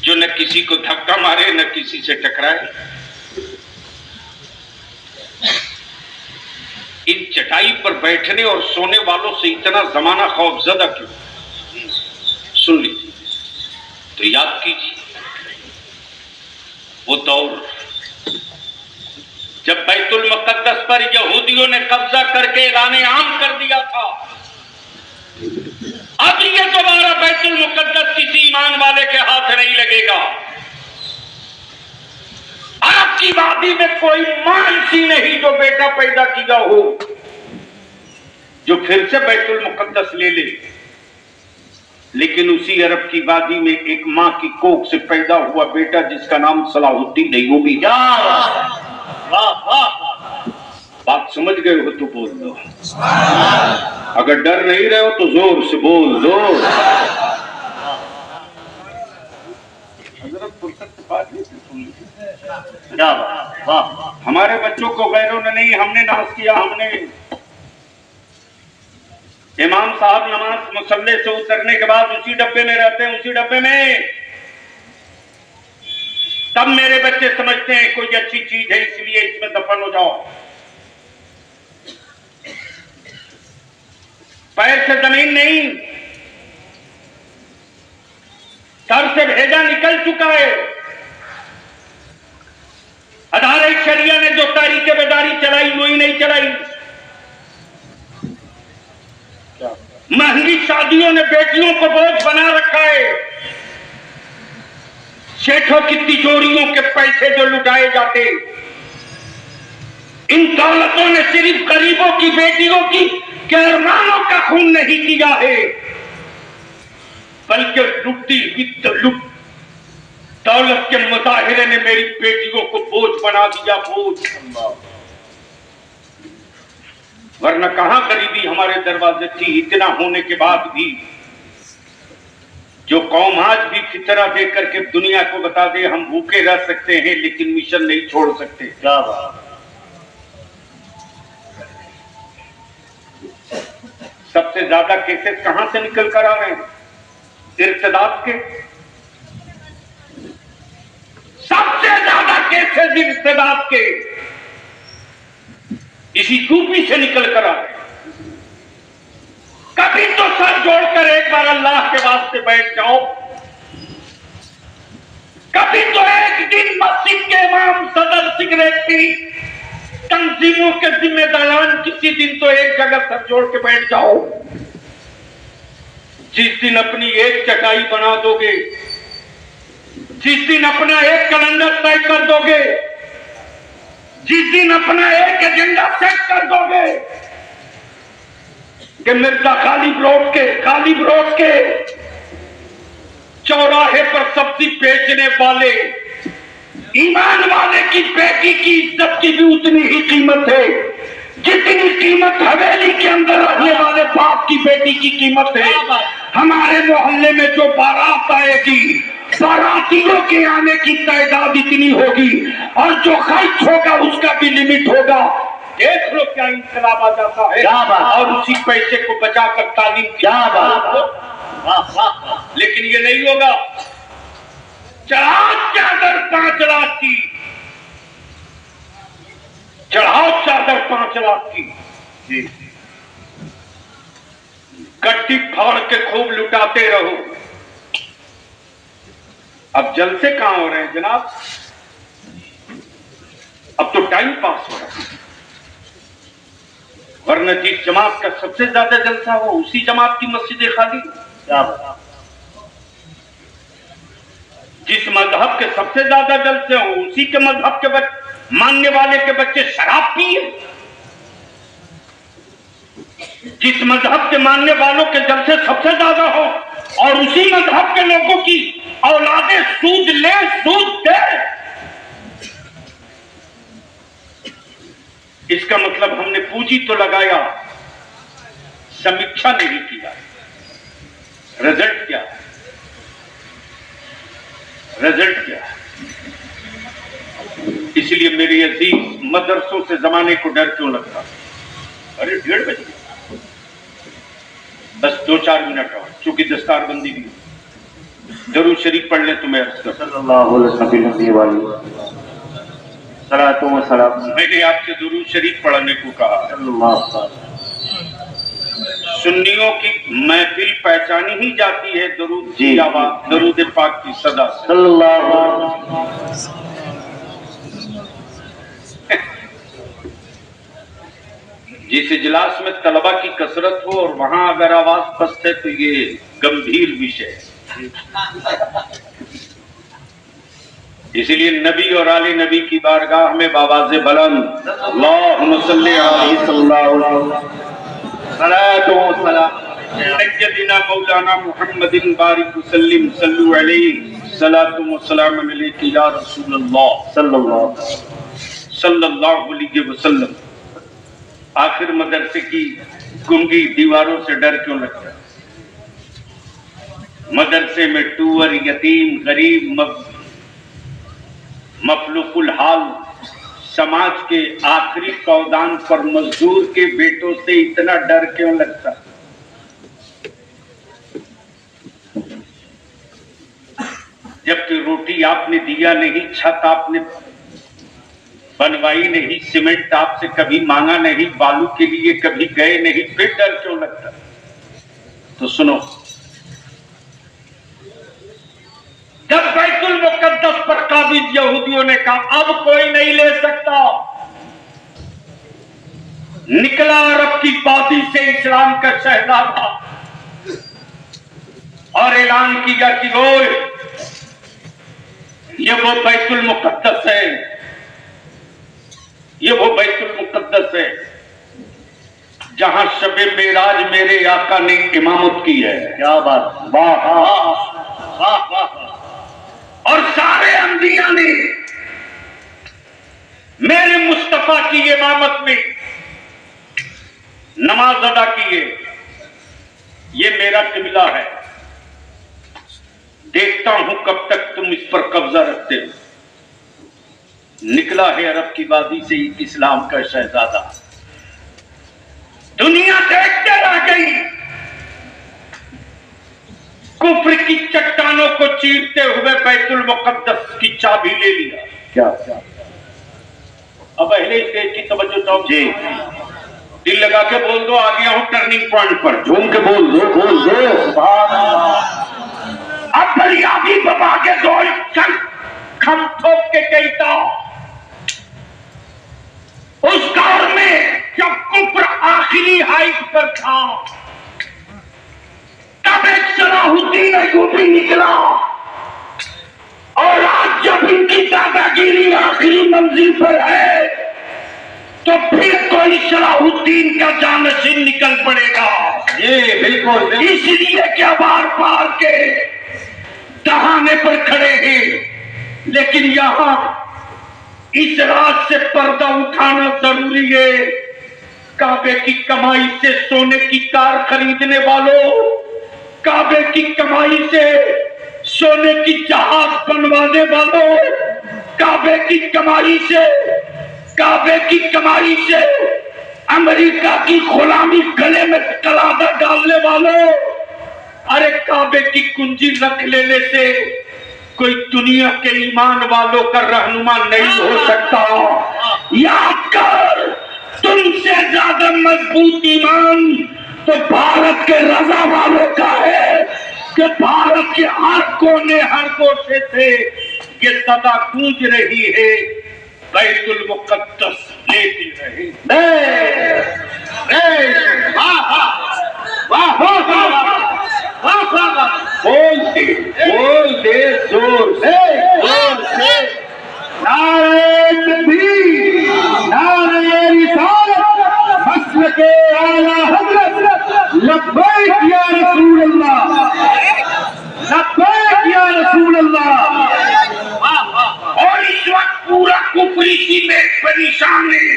जो न किसी को धक्का मारे न किसी से टकराए। इन चटाई पर बैठने और सोने वालों से इतना जमाना खौफजदा क्यों? सुन लीजिए तो याद कीजिए वो दौर जब बैतुल मुक़द्दस पर यहूदियों ने कब्जा करके ऐलान आम कर दिया था। अब ये दोबारा बैतुल मुक़द्दस किसी ईमान वाले के हाथ नहीं लगेगा। अरब की वादी में कोई मां ऐसी नहीं जो बेटा पैदा किया हो जो फिर से बैतुल मुक़द्दस ले ले। लेकिन उसी अरब की वादी में एक मां की कोख से पैदा हुआ बेटा जिसका नाम सलाहुद्दीन अय्यूबी। बात समझ गए हो तो बोल दो, अगर डर नहीं रहे हो तो जोर से बोल दो। क्या बात, हमारे बच्चों को गैरों ने नहीं, हमने नाश किया। हमने इमाम साहब नमाज मुसल्ले से उतरने के बाद उसी डब्बे में रहते हैं, उसी डब्बे में। तब मेरे बच्चे समझते हैं कोई अच्छी चीज है इसलिए इसमें दफन हो जाओ। पैर से जमीन नहीं, सर से भेजा निकल चुका है। अदारे शरिया ने जो तारीख बेदारी चलाई वही नहीं चलाई। महंगी शादियों ने बेटियों को बोझ बना रखा है। सेठों की तिजोरियों के पैसे जो लुटाए जाते, इन दौलतों ने सिर्फ गरीबों की बेटियों की अरमानों का खून नहीं किया है, बल्कि लुटती लुट दौलत के मुजाहिरे ने मेरी बेटियों को बोझ बना दिया, बोझ। वरना कहां गरीबी हमारे दरवाजे थी। इतना होने के बाद भी जो कौम आज भी फितरा दे करके दुनिया को बता दे हम भूखे रह सकते हैं लेकिन मिशन नहीं छोड़ सकते। क्या बात। सबसे ज्यादा केसेस कहां से निकल कर आ रहे हैं? इर्तिदाद के। सबसे ज्यादा केसेस इर्तिदाद के इसी यूपी से निकल कर आ रहे हैं। कभी तो सर जोड़कर एक बार अल्लाह के वास्ते बैठ जाओ। कभी तो एक दिन मस्जिद के इमाम, सदर, सेक्रेटरी, तंजीमों के जिम्मेदारान किसी दिन तो एक जगह सर जोड़ के बैठ जाओ। जिस दिन अपनी एक चटाई बना दोगे, जिस दिन अपना एक कैलेंडर तय कर दोगे, जिस दिन अपना एक एजेंडा सेट कर दोगे कि मिर्जा गालिब रोड के चौराहे पर सब्जी बेचने वाले ईमान वाले की बेटी की इज्जत की भी उतनी ही कीमत है जितनी कीमत हवेली के अंदर रहने वाले बाप की बेटी की कीमत है। हमारे मोहल्ले में जो बारात आएगी, बारातियों के आने की तादाद इतनी होगी और जो खर्च होगा उसका भी लिमिट होगा। देख लो क्या इंकलाब आ जाता है। क्या बात। और उसी पैसे को बचाकर तालीम। क्या बात। लेकिन ये नहीं होगा। चढ़ाओ चादर 5 लाख की, चढ़ाओ चादर 5 लाख की, गड्डी फाड़ के खूब लुटाते रहो। अब जलसे कहां हो रहे हैं जनाब? अब तो टाइम पास हो रहा है। वरना जिस जमात का सबसे ज्यादा जलसा हो उसी जमात की मस्जिदें खाली। क्या बात। जिस मजहब के सबसे ज्यादा जलसे हो उसी के मजहब के मानने वाले के बच्चे शराब पिए। जिस मजहब के मानने वालों के जलसे सबसे ज्यादा हो और उसी मजहब के लोगों की औलादे सूद ले सूद दे, इसका मतलब हमने पूंजी तो लगाया, समीक्षा नहीं किया। रिजल्ट क्या? रिजल्ट क्या? इसलिए मेरे अजीज मदरसों से जमाने को डर क्यों लगता? अरे 1:30 बज गए, बस 2-4 मिनट और, चूंकि दस्तारबंदी भी। दरूद शरीफ पढ़ ले तो मैं अर्ज कर। सल्लल्लाहु अलैहि वसल्लम। मैंने आपसे दरूद शरीफ पढ़ने को कहा। सुन्नियों की महफिल पहचानी ही जाती है दरूद की आवाज, दरूद पाक की सदा से। जिस इजलास में तलबा की कसरत हो और वहां अगर आवाज पस्त है तो ये गंभीर विषय है। इसीलिए नबी और आले नबी की बारगाह में बावाज़े बुलंद अल्लाहुम्मा सल्ली सय्यदिना मौलाना मुहम्मदिन बारिक वसल्लिम सल्लु अलैहि सलातु व सलाम अलैका या रसूलल्लाह सल्लल्लाहु अलैहि वसल्लम। आखिर मदरसे की गुंगी दीवारों से डर क्यों लगता है? मदरसे में टूअर, यतीम, गरीब, मफलूकुल हाल, समाज के आखिरी पौदान पर मजदूर के बेटों से इतना डर क्यों लगता? जबकि रोटी आपने दिया नहीं, छत आपने बनवाई नहीं, सीमेंट आपसे कभी मांगा नहीं, बालू के लिए कभी गए नहीं, फिर डर क्यों लगता? तो सुनो, जब बैतुल मुकद्दस पर काबिज यहूदियों ने कहा अब कोई नहीं ले सकता, निकला अरब की वादी से इस्लाम का शहजादा और ऐलान किया कि ओए ये वो बैतुल मुकद्दस है, ये वो बैतुल मुकद्दस है जहां शबे मेराज मेरे आका ने इमामत की है। क्या बात। वाह वाह वाह। और सारे अंबिया ने मेरे मुस्तफा की इमामत में नमाज अदा की है। ये मेरा किबला है, देखता हूं कब तक तुम इस पर कब्जा रखते हो। निकला है अरब की वादी से इस्लाम का शहजादा, दुनिया देखते रह गई, कुफ्र की चट्टानों को चीरते हुए बैतुल मुकद्दस की चाबी ले लिया। क्या? अब पहले स्टेज की तवज्जो चाहो जी, दिल लगा के बोल दो, आ गया हूं टर्निंग पॉइंट पर, झूम के बोल दो, बोल दो सुभान अल्लाह। अब बड़ी आगे बबा के दौड़ चल खम ठोक के कहता, उस दौर में जब कुफ्र आखिरी हाइट पर था तब एक सलाहुद्दीन अय्यूबी निकला, और आज जब इनकी दादागिरी आखिरी मंजिल पर है तो फिर कोई सलाहुद्दीन का जानशीन निकल पड़ेगा। ये बिल्कुल। इसलिए क्या बार बार के दहाने पर खड़े हैं, लेकिन यहां इस रात से पर्दा उठाना जरूरी है। काबे की कमाई से सोने की कार खरीदने वालों, काबे की कमाई से सोने की जहाज बनवाने वालों, काबे की कमाई से अमेरिका की गुलामी गले में कलादा डालने वालों, अरे काबे की कुंजी रख लेने से कोई दुनिया के ईमान वालों का रहनुमा नहीं हो सकता। याद कर, तुमसे ज्यादा मजबूत ईमान तो भारत के रजा वालों का है कि भारत के हर कोने हर कोने से ये सदा गूंज रही है, बैतुल मुकद्दस लेते रहे। वाह वाह वाह वाह वाह, बोल दे जोर से नारे तकबीर, नारे रिसालत, मसलके आला हज़रत, लब्बैक या रसूल अल्लाह, लब्बैक या रसूल अल्लाह। और इस वक्त पूरा कुफर इसी में परेशान है,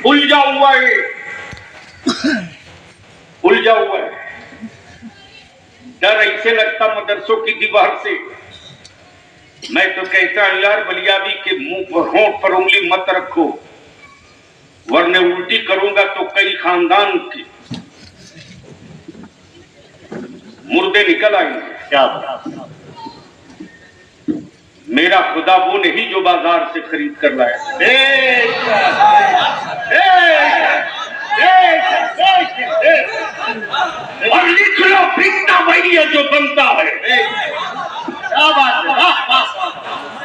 उलझा हुआ है, उलझा हुआ है। डर ऐसे लगता मदरसों की दीवार से। मैं तो कहता यार बलियाबी के मुंह पर होंठ पर उंगली मत रखो, वरने उल्टी करूंगा तो कई खानदान के मुर्दे निकल आएंगे। क्या बात। मेरा खुदा वो नहीं जो बाजार से खरीद कर लाया। और लिख लो बिकता वही है जो बनता है। क्या बात है।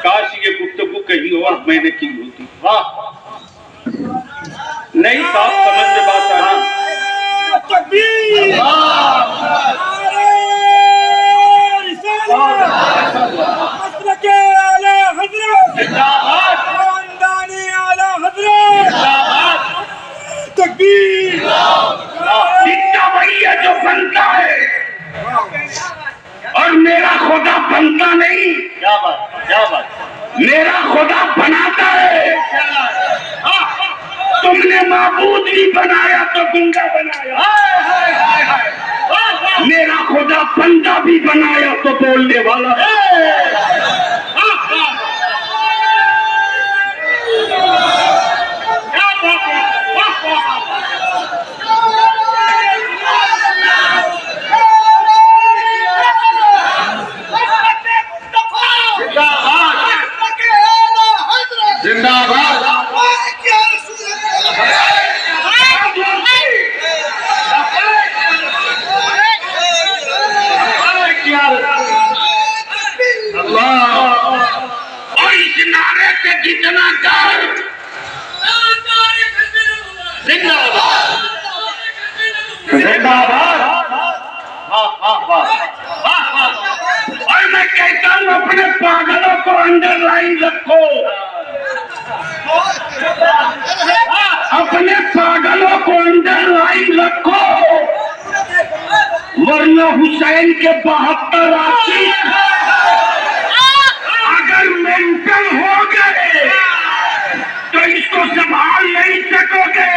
काश ये गुफ्तगू कहीं और मैंने की होती। वाह नहीं साफ समझ में बात आना। बिकता वही है जो बनता है और मेरा खुदा बनता नहीं। क्या बात, क्या बात। मेरा खुदा बनाता है। तुमने माबूद भी बनाया तो गुंगा बनाया, मेरा खुदा बंदा भी बनाया तो बोलने वाला। जिंदाबाद। और इस नारे से जितना डर। जिंदाबाद जिंदाबाद। और मैं कहता हूँ अपने पागलों को अंडरलाइन रखो, अपने पागलों को अंडरलाइन रखो, वरना हुसैन के 72 आशिक अगर मेंटल हो गए तो इसको संभाल नहीं सकोगे।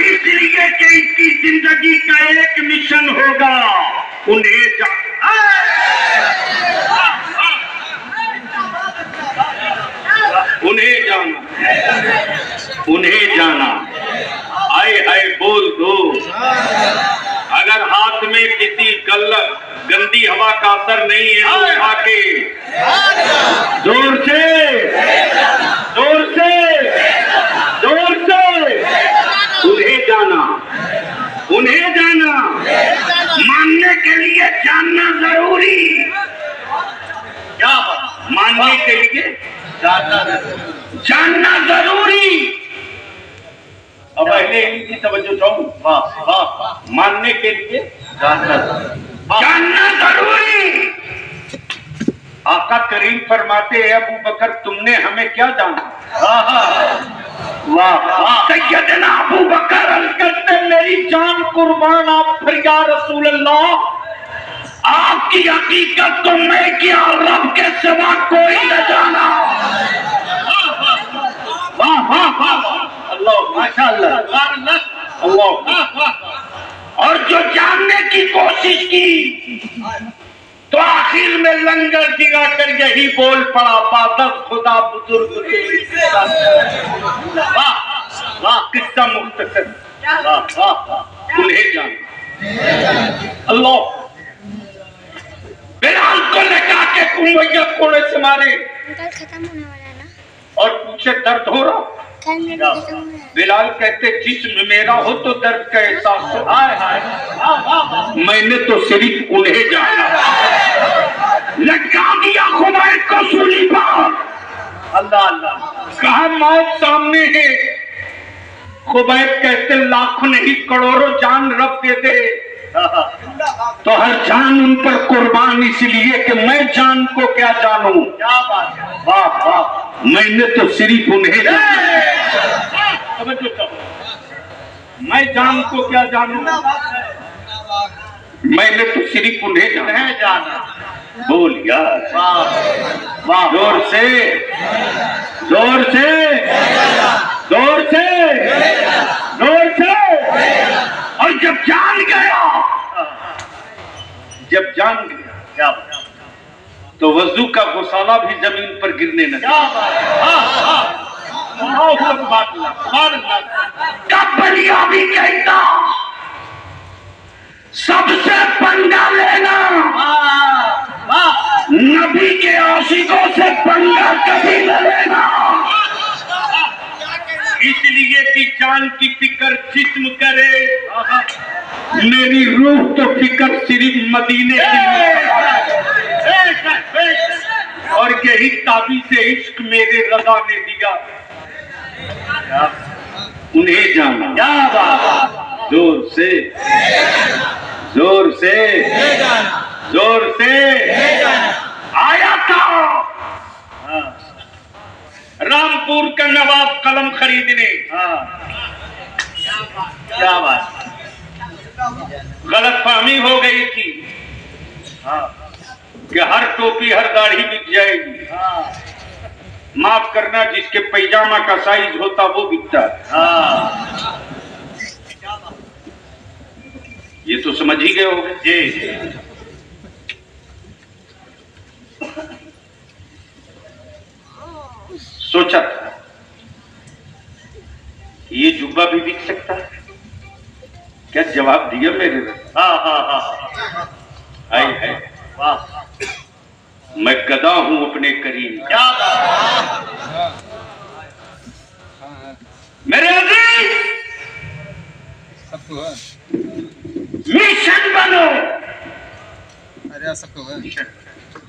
इसलिए कि इसकी जिंदगी का एक मिशन होगा, उन्हें उन्हें जाना। आए आए बोल दो। अगर हाथ में किसी गंदी हवा का असर नहीं है तो उठा के जोर से जोर से जोर से उन्हें जाना, उन्हें जाना। मानने के लिए जानना जरूरी। क्या मानने के लिए जानना जरूरी। अब पहले इनकी तवज्जो चाहूं। मानने के लिए जानना जरूरी। आका करीम फरमाते हैं अबू बकर तुमने हमें क्या जाना। वाह सैयदना अबू बकर अर्ज़ करते मेरी जान कुर्बान आप पर या रसूल अल्लाह, आपकी हकीकत तो मैं क्या रब के सिवा कोई न जाना। वाह वाह वाह अल्लाह माशाअल्लाह अल्लाह। और जो जानने की कोशिश की तो आखिर में लंगर गिरा कर यही बोल पड़ा बादल खुदा बुजुर्ग। वाह वाह किस्सा मुख्तसर। उन्हें जान अल्लाह। बिलाल को लगा के कुंभैया कोड़े से मारे खत्म होने वाला ना और पूछे दर्द हो रहा। बिलाल कहते जिस्म मेरा हो तो दर्द का एहसास हो। मैंने तो सिर्फ उन्हें जाना। लटका दिया खुमैन को सूली पर। अल्लाह अल्लाह। कहा मौत सामने है कुबैब कहते लाखों नहीं करोड़ों जान रब दे दे तो हर जान उन पर कुर्बान, इसलिए कि मैं जान को क्या जानूं। क्या बात है, वाह वाह, मैंने तो सिर्फ उन्हें समझो सब, मैं जान को क्या जानूं, मैंने तो सिर्फ उन्हें जाना। बोल यार, वाह वाह, जोर से जोर से जोर से जोर से। और जब जान गया, जब जान गया क्या तो वजू का गुसाला भी जमीन पर गिरने लगा। क्या बात है, कब बलिया भी कहता सबसे पंगा लेना, नबी के आशिकों से पंगा कभी न लेना, इसलिए कि जान की फिक्र जिस्म करे, मेरी रूह तो फिक्र सिर्फ मदीने की। और यही ताबी से इश्क मेरे रज़ा ने दिया, उन्हें जाना। क्या बात, जोर से जोर से जोर से आया था रामपुर का नवाब कलम खरीदने। क्या बात, गलतफहमी हो गई थी कि हर टोपी हर दाढ़ी बिक जाएगी। माफ करना, जिसके पैजामा का साइज होता वो बिकता है। ये तो समझ ही गए होंगे जी। सोचा था कि ये जुब्बा भी बिक सकता है क्या? जवाब दिया मेरे ने। आई है, वाह, मैं गदा हूं अपने करीम। क्या बात, मेरे अजीज, मिशन बनो,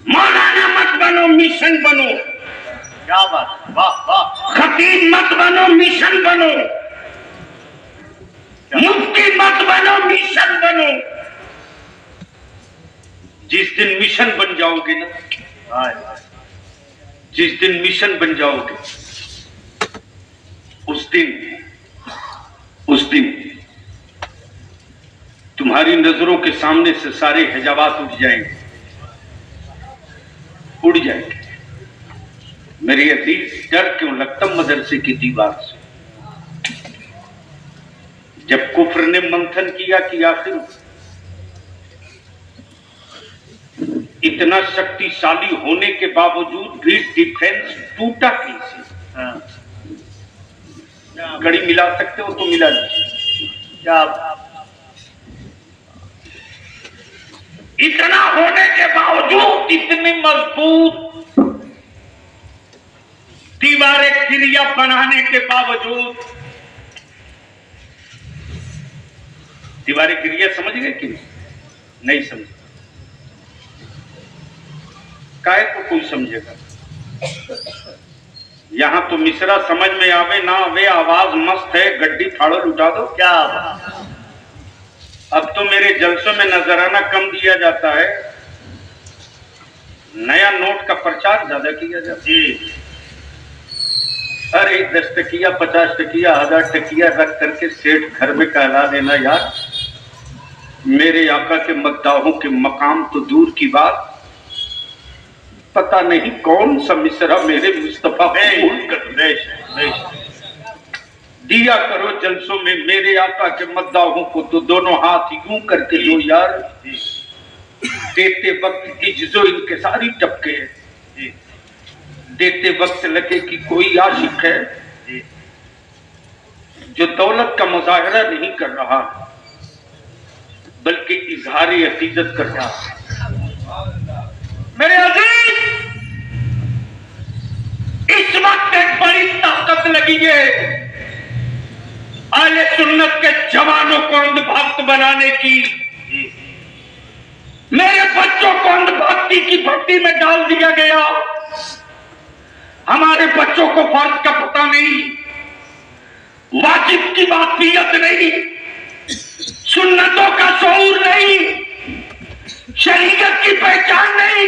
मौलाना मत बनो, मिशन बनो। क्या बात, वाह वाह, खतीब मत बनो, मिशन बनो। मुफ्ती मत बनो, मिशन बनो। जिस दिन मिशन बन जाओगे ना, जिस दिन मिशन बन जाओगे, उस दिन तुम्हारी नजरों के सामने से सारे हिजाबात उठ जाएंगे, उड़ जाएंगे। मेरी अजीज, डर क्यों लगता मदरसे की दीवार से? जब कुफ्र ने मंथन किया कि आखिर इतना शक्तिशाली होने के बावजूद भी डिफेंस टूटा कैसे? घड़ी मिला सकते हो तो मिला लीजिए। क्या इतना होने के बावजूद, इतनी मजबूत दीवारें क्रिया बनाने के बावजूद, दीवारें क्रिया समझ गए कि नहीं समझे? काहे को कोई समझेगा? यहां तो मिसरा समझ में आवे ना आवे, आवाज मस्त है, गड्डी फाड़ो लुटा दो। क्या, अब तो मेरे जलसों में नजराना कम दिया जाता है, नया नोट का प्रचार ज्यादा किया जाता है। अरे 10 टकिया 50 टकिया 1000 टकिया रख करके सेठ घर में कहला देना यार। मेरे आका के मद्दाहों के मकाम तो दूर की बात, पता नहीं कौन सा मिसरा मेरे मुस्तफा भूल कर दिया करो जलसों में मेरे आका के मद्दाहों को तो दोनों हाथ यूं करके दो यार। देते वक्त इज्जो इनके सारी टपके है, देते वक्त लगे कि कोई आशिक है जो दौलत का मुजाहरा नहीं कर रहा बल्कि इजहार अकीदत कर रहा है। मेरे अजीज, इस वक्त एक बड़ी ताकत लगी है आले सुन्नत के जवानों को अंधभक्त बनाने की। मेरे बच्चों को अंधभक्ति की भक्ति में डाल दिया गया। हमारे बच्चों को फर्ज का पता नहीं, वाजिब की वाक़ियत नहीं, सुन्नतों का शऊर नहीं, शरीयत की पहचान नहीं।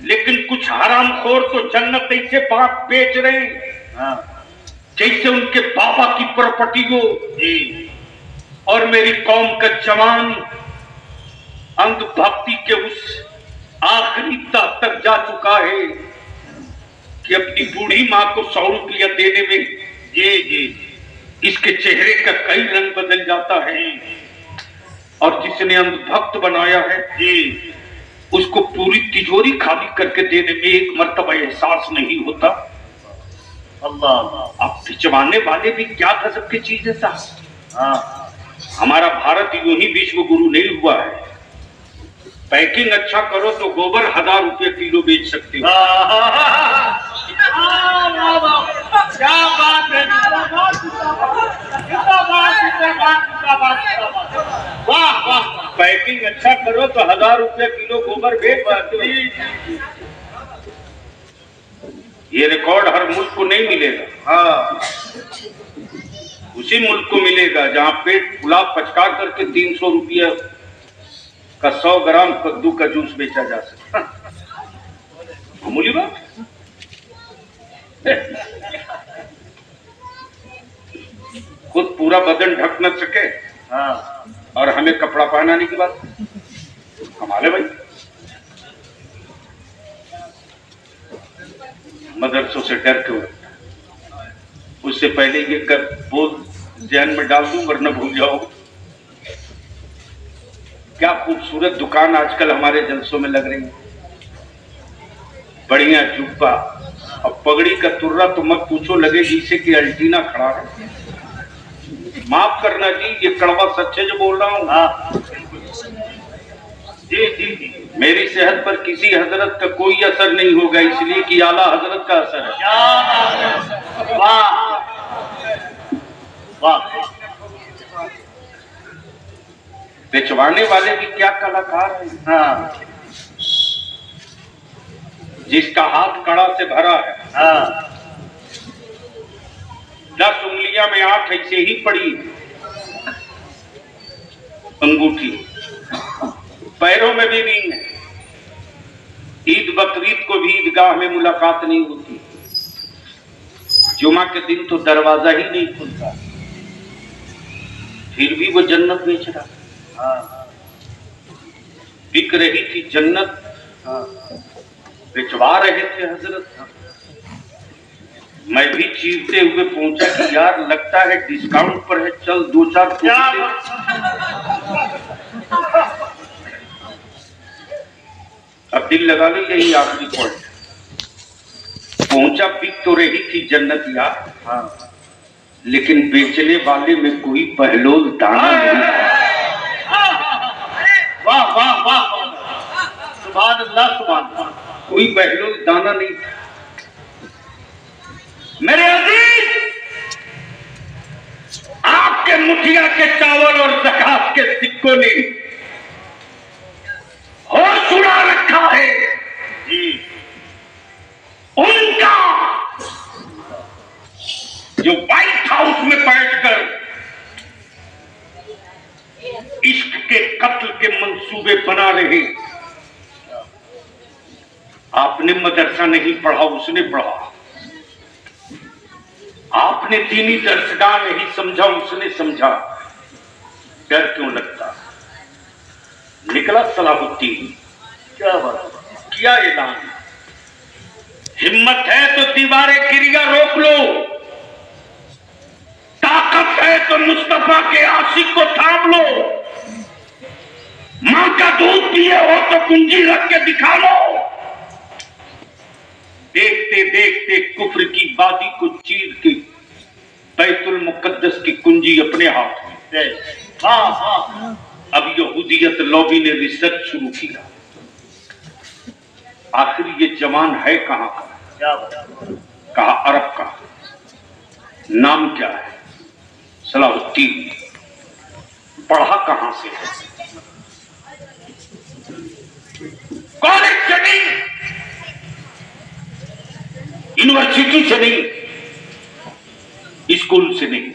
लेकिन कुछ हरामखोर तो जन्नत ऐसे बात बेच रहे हैं हाँ जैसे उनके बाबा की प्रॉपर्टी हो। जी और मेरी कौम का जवान अंधभक्ति के उस आखिरी तह तक जा चुका है कि अपनी बूढ़ी माँ को 100 रुपया देने में जी जी इसके चेहरे का कई रंग बदल जाता है। और जिसने अंधभक्त बनाया है जी उसको पूरी तिजोरी खाली करके देने में एक मर्तबा एहसास नहीं होता। अल्लाह अब भिजवाने वाले भी क्या गजब की चीज है साहब। हाँ हमारा भारत यूं ही विश्व गुरु नहीं हुआ है। पैकिंग अच्छा करो तो गोबर 1000 रुपये किलो बेच सकते हो। क्या बात है, वाह वाह। पैकिंग अच्छा करो तो 1000 रुपये किलो गोबर बेच सकते हो। ये रिकॉर्ड हर मुल्क को नहीं मिलेगा। हाँ उसी मुल्क को मिलेगा जहां पेट फुला पचका करके 300 रुपया का 100 ग्राम कद्दू का जूस बेचा जा सकता। मामूली बात। खुद पूरा बदन ढक न सके हाँ और हमें कपड़ा पहनाने की बात कमाल है भाई। मदरसों से डर क्यों लगता है? उससे पहले ये कर बोल ध्यान में डाल दूं वरना भूल जाओ। क्या खूबसूरत दुकान आजकल हमारे जलसों में लग रही है। बढ़िया जुब्बा और पगड़ी का तुर्रा तो मत पूछो, लगे जिसे कि अल्टीना खड़ा है। माफ करना जी, ये कड़वा सच है जो बोल रहा हूँ। हाँ जी जी जी मेरी सेहत पर किसी हजरत का कोई असर नहीं होगा, इसलिए कि आला हजरत का असर है। क्या बात है, वाह वाह। बेचवाने वाले भी क्या कलाकार हैं। हाँ जिसका हाथ कड़ा से भरा है, हाँ 10 उंगलियां में 8 ऐसे ही पड़ी अंगूठी, पैरों में भी रिंग है। ईद बकरीद को भी ईदगाह में मुलाकात नहीं होती, जुमा के दिन तो दरवाजा ही नहीं खुलता, फिर भी वो जन्नत बेच रहा। हाँ बिक रही थी जन्नत, हाँ बेचवा रहे थे हजरत। मैं भी चीरते हुए पहुंचा कि यार लगता है डिस्काउंट पर है, चल 2-4 क्या अब दिल लगा लो, यही आखिरी पॉइंट। पहुंचा, बिक तो रही थी जन्नत यार, हाँ लेकिन बेचने वाले में कोई पहलोल दाना नहीं था। वाह वाह वाह, सुभान अल्लाह सुभान अल्लाह। कोई बहलोल दाना नहीं था। मेरे अजीज, आपके मुखिया के चावल और ज़कात के सिक्कों ने होश उड़ा रखा है। जी उनका जो व्हाइट हाउस में बैठकर इश्क के कत्ल के मंसूबे बना रहे। आपने मदरसा नहीं पढ़ा, उसने पढ़ा। आपने दीनी दर्सगाह नहीं समझा, उसने समझा। डर क्यों लगता? निकला सलाहुद्दीन, क्या बात, किया ऐलान। हिम्मत है तो दीवारे क्रिया रोक लो, ताकत है तो मुस्तफा के आशिक को थाम लो, मां का दूध पिए हो तो कुंजी रख के दिखा लो। देखते देखते कुफ्र की वादी को चीर के बैतुल मुकद्दस की कुंजी अपने हाथ में। हाँ हाँ। अब यहूदियत लॉबी ने रिसर्च शुरू किया, आखिर ये जवान है कहां का? क्या बात, कहा अरब का। नाम क्या है? सलाहुद्दीन। पढ़ा कहां से? कॉलेज से नहीं, यूनिवर्सिटी से नहीं, स्कूल से नहीं,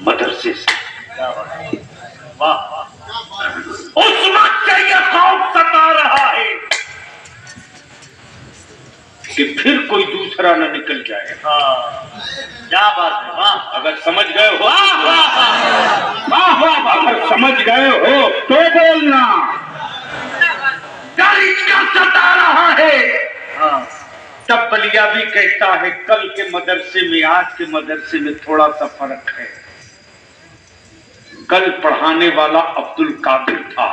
मदरसे से। क्या बात है, वाह। उस वक्त से यह खौफ सता रहा है कि फिर कोई दूसरा न निकल जाए। हाँ, क्या बात है, वाह। अगर समझ गए हो, वाह वाह वाह वाह वाह वाह। अगर समझ गए हो तो बोलना। डर इसका सता रहा है। हाँ, तब बलिया भी कहता है कल के मदरसे में आज के मदरसे में थोड़ा सा फर्क है। कल पढ़ाने वाला अब्दुल कादिर था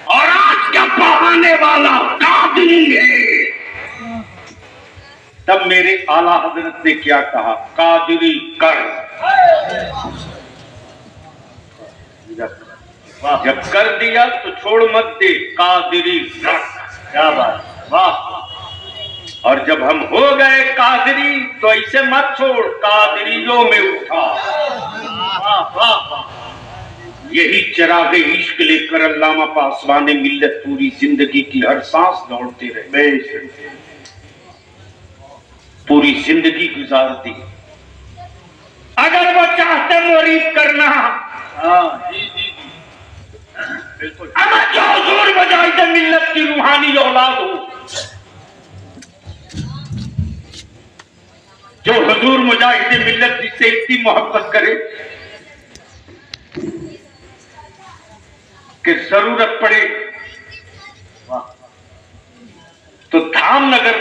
और आज का पढ़ाने वाला कादिरी है। तब मेरे आला हजरत ने क्या कहा, कादिरी कर। जब कर दिया तो छोड़ मत दे, कादिरी रख। क्या बात, वाह। और जब हम हो गए कादरी तो ऐसे मत छोड़, कादरियों में उठा। वाह वाह वाह। यही चिरागे इश्क लेकर अल्लामा पासवान मिल्लत पूरी जिंदगी की हर सांस दौड़ते रहे, पूरी जिंदगी गुजार दी। अगर वो चाहते मुरीद करना, हाँ, जी जी जी, बिल्कुल। अगर जो हुजूर मुजाहिद मिल्लत की रूहानी औलाद हो, जो हुजूर मुजाहिद मिल्लत जिससे इतनी मोहब्बत करे कि जरूरत पड़े तो धामनगर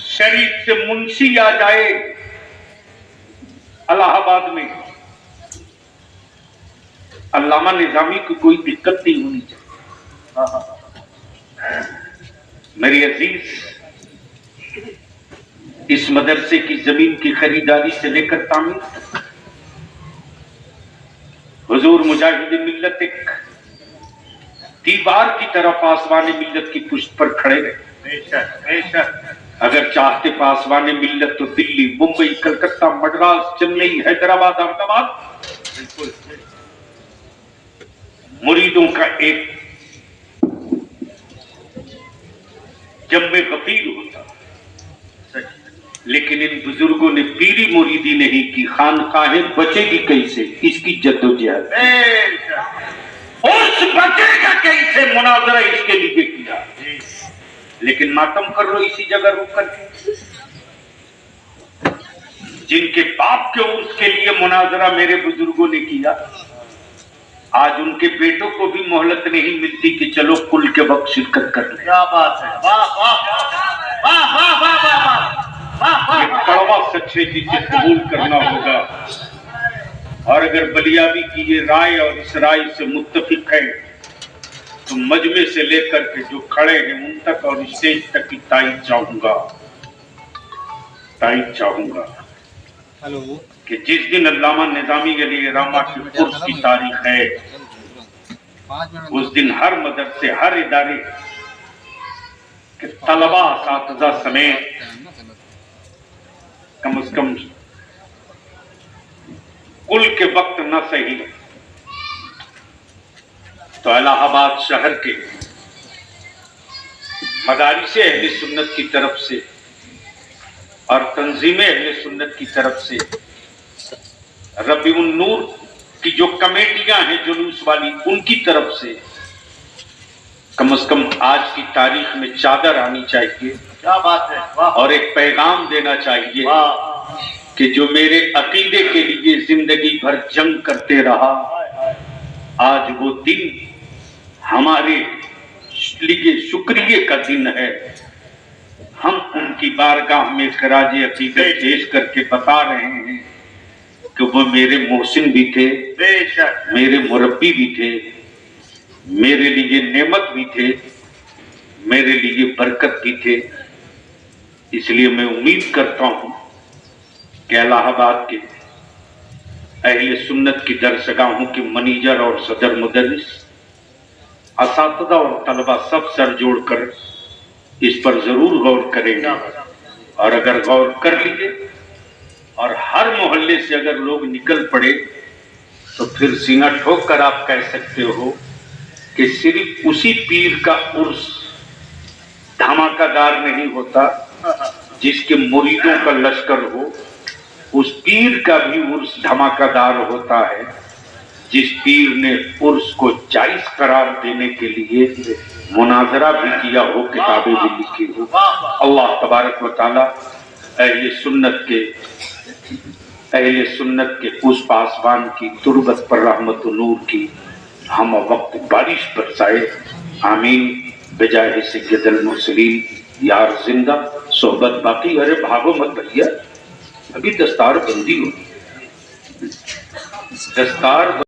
शरीफ से मुंशी आ जाए इलाहाबाद में, अल्लामा निजामी को कोई दिक्कत नहीं होनी चाहिए। मेरी अजीज, इस मदरसे की जमीन की खरीदारी से लेकर तामीर तक हुजूर मुजाहिद मिल्लत एक दीवार की तरह पासवान मिल्लत की पुष्ट पर खड़े रहे। बेशक बेशक। अगर चाहते पासवान मिल्लत तो दिल्ली, मुंबई, कलकत्ता, मद्रास, चेन्नई, हैदराबाद, अहमदाबाद बिल्कुल। मुरीदों का एक जम्मे गफीर होता, लेकिन इन बुजुर्गों ने पीरी मुरीदी नहीं की। खानकाहें बचेगी कैसे, इसकी जद्दोजहद। उस बचेगा कैसे मुनाजरा इसके लिए किया, लेकिन मातम कर लो इसी जगह रुक करके। जिनके बाप के उर्स के लिए मुनाजरा मेरे बुजुर्गों ने किया, आज उनके बेटों को भी मोहलत नहीं मिलती कि चलो कुल के वक्त शिरकत कर ले। क्या बात है, वाह वाह वाह वाह वाह वाह। ये कड़वा सच है जिसे कबूल करना होगा। और अगर बलियाबी की ये राय और इस राय से मुत्तफिक है तो मजमे से लेकर के जो खड़े हैं उन तक और स्टेज तक की तारीफ चाहूंगा कि जिस दिन अल्लामा निजामी अली रामा की उर्स की तारीख है, उस दिन हर मदरसे, हर इदारे के तलबा, असातिज़ा समेत कम से कम कुल के वक्त न सही तो इलाहाबाद शहर के मदारिसे अहले सुन्नत की तरफ से और तंजीमें अहले सुन्नत की तरफ से, रबीउन नूर की जो कमेटियां हैं जुलूस वाली, उनकी तरफ से कम से कम आज की तारीख में चादर आनी चाहिए। क्या बात है, वाह। और एक पैगाम देना चाहिए वाह। कि जो मेरे अकीदे के लिए जिंदगी भर जंग करते रहा, आज वो दिन हमारे लिए शुक्रिये का दिन है। हम उनकी बारगाह में खराज अकीदत पेश करके बता रहे हैं कि वो मेरे मोहसिन भी थे, बेशक, मेरे मुरब्बी भी थे, मेरे लिए नेमत भी थे, मेरे लिए बरकत भी थे। इसलिए मैं उम्मीद करता हूं कि इलाहाबाद के अहले सुन्नत की दरसगाहों के मनीजर और सदर मुदर्रिस, असातिज़ा और तलबा सब सर जोड़कर इस पर जरूर गौर करेंगे। और अगर गौर कर लिए और हर मोहल्ले से अगर लोग निकल पड़े तो फिर सीना ठोक कर आप कह सकते हो कि सिर्फ उसी पीर का उर्स धमाकादार नहीं होता जिसके मुरीदों का लश्कर हो, उस पीर का भी उर्स धमाकेदार होता है जिस पीर ने उर्स को जायज करार देने के लिए मुनाजरा भी किया हो, किताबें भी लिखी हो। अल्लाह तबारक व तआला अहले सुन्नत के उस पासवान की तुरबत पर रहमत व नूर की हम वक्त बारिश बरसाए। आमीन। बजाय सय्यदुल मुरसलीन। यार जिंदा सोहबत बाकी। अरे भागो मत भैया, अभी दस्तार बंदी हो, दस्तार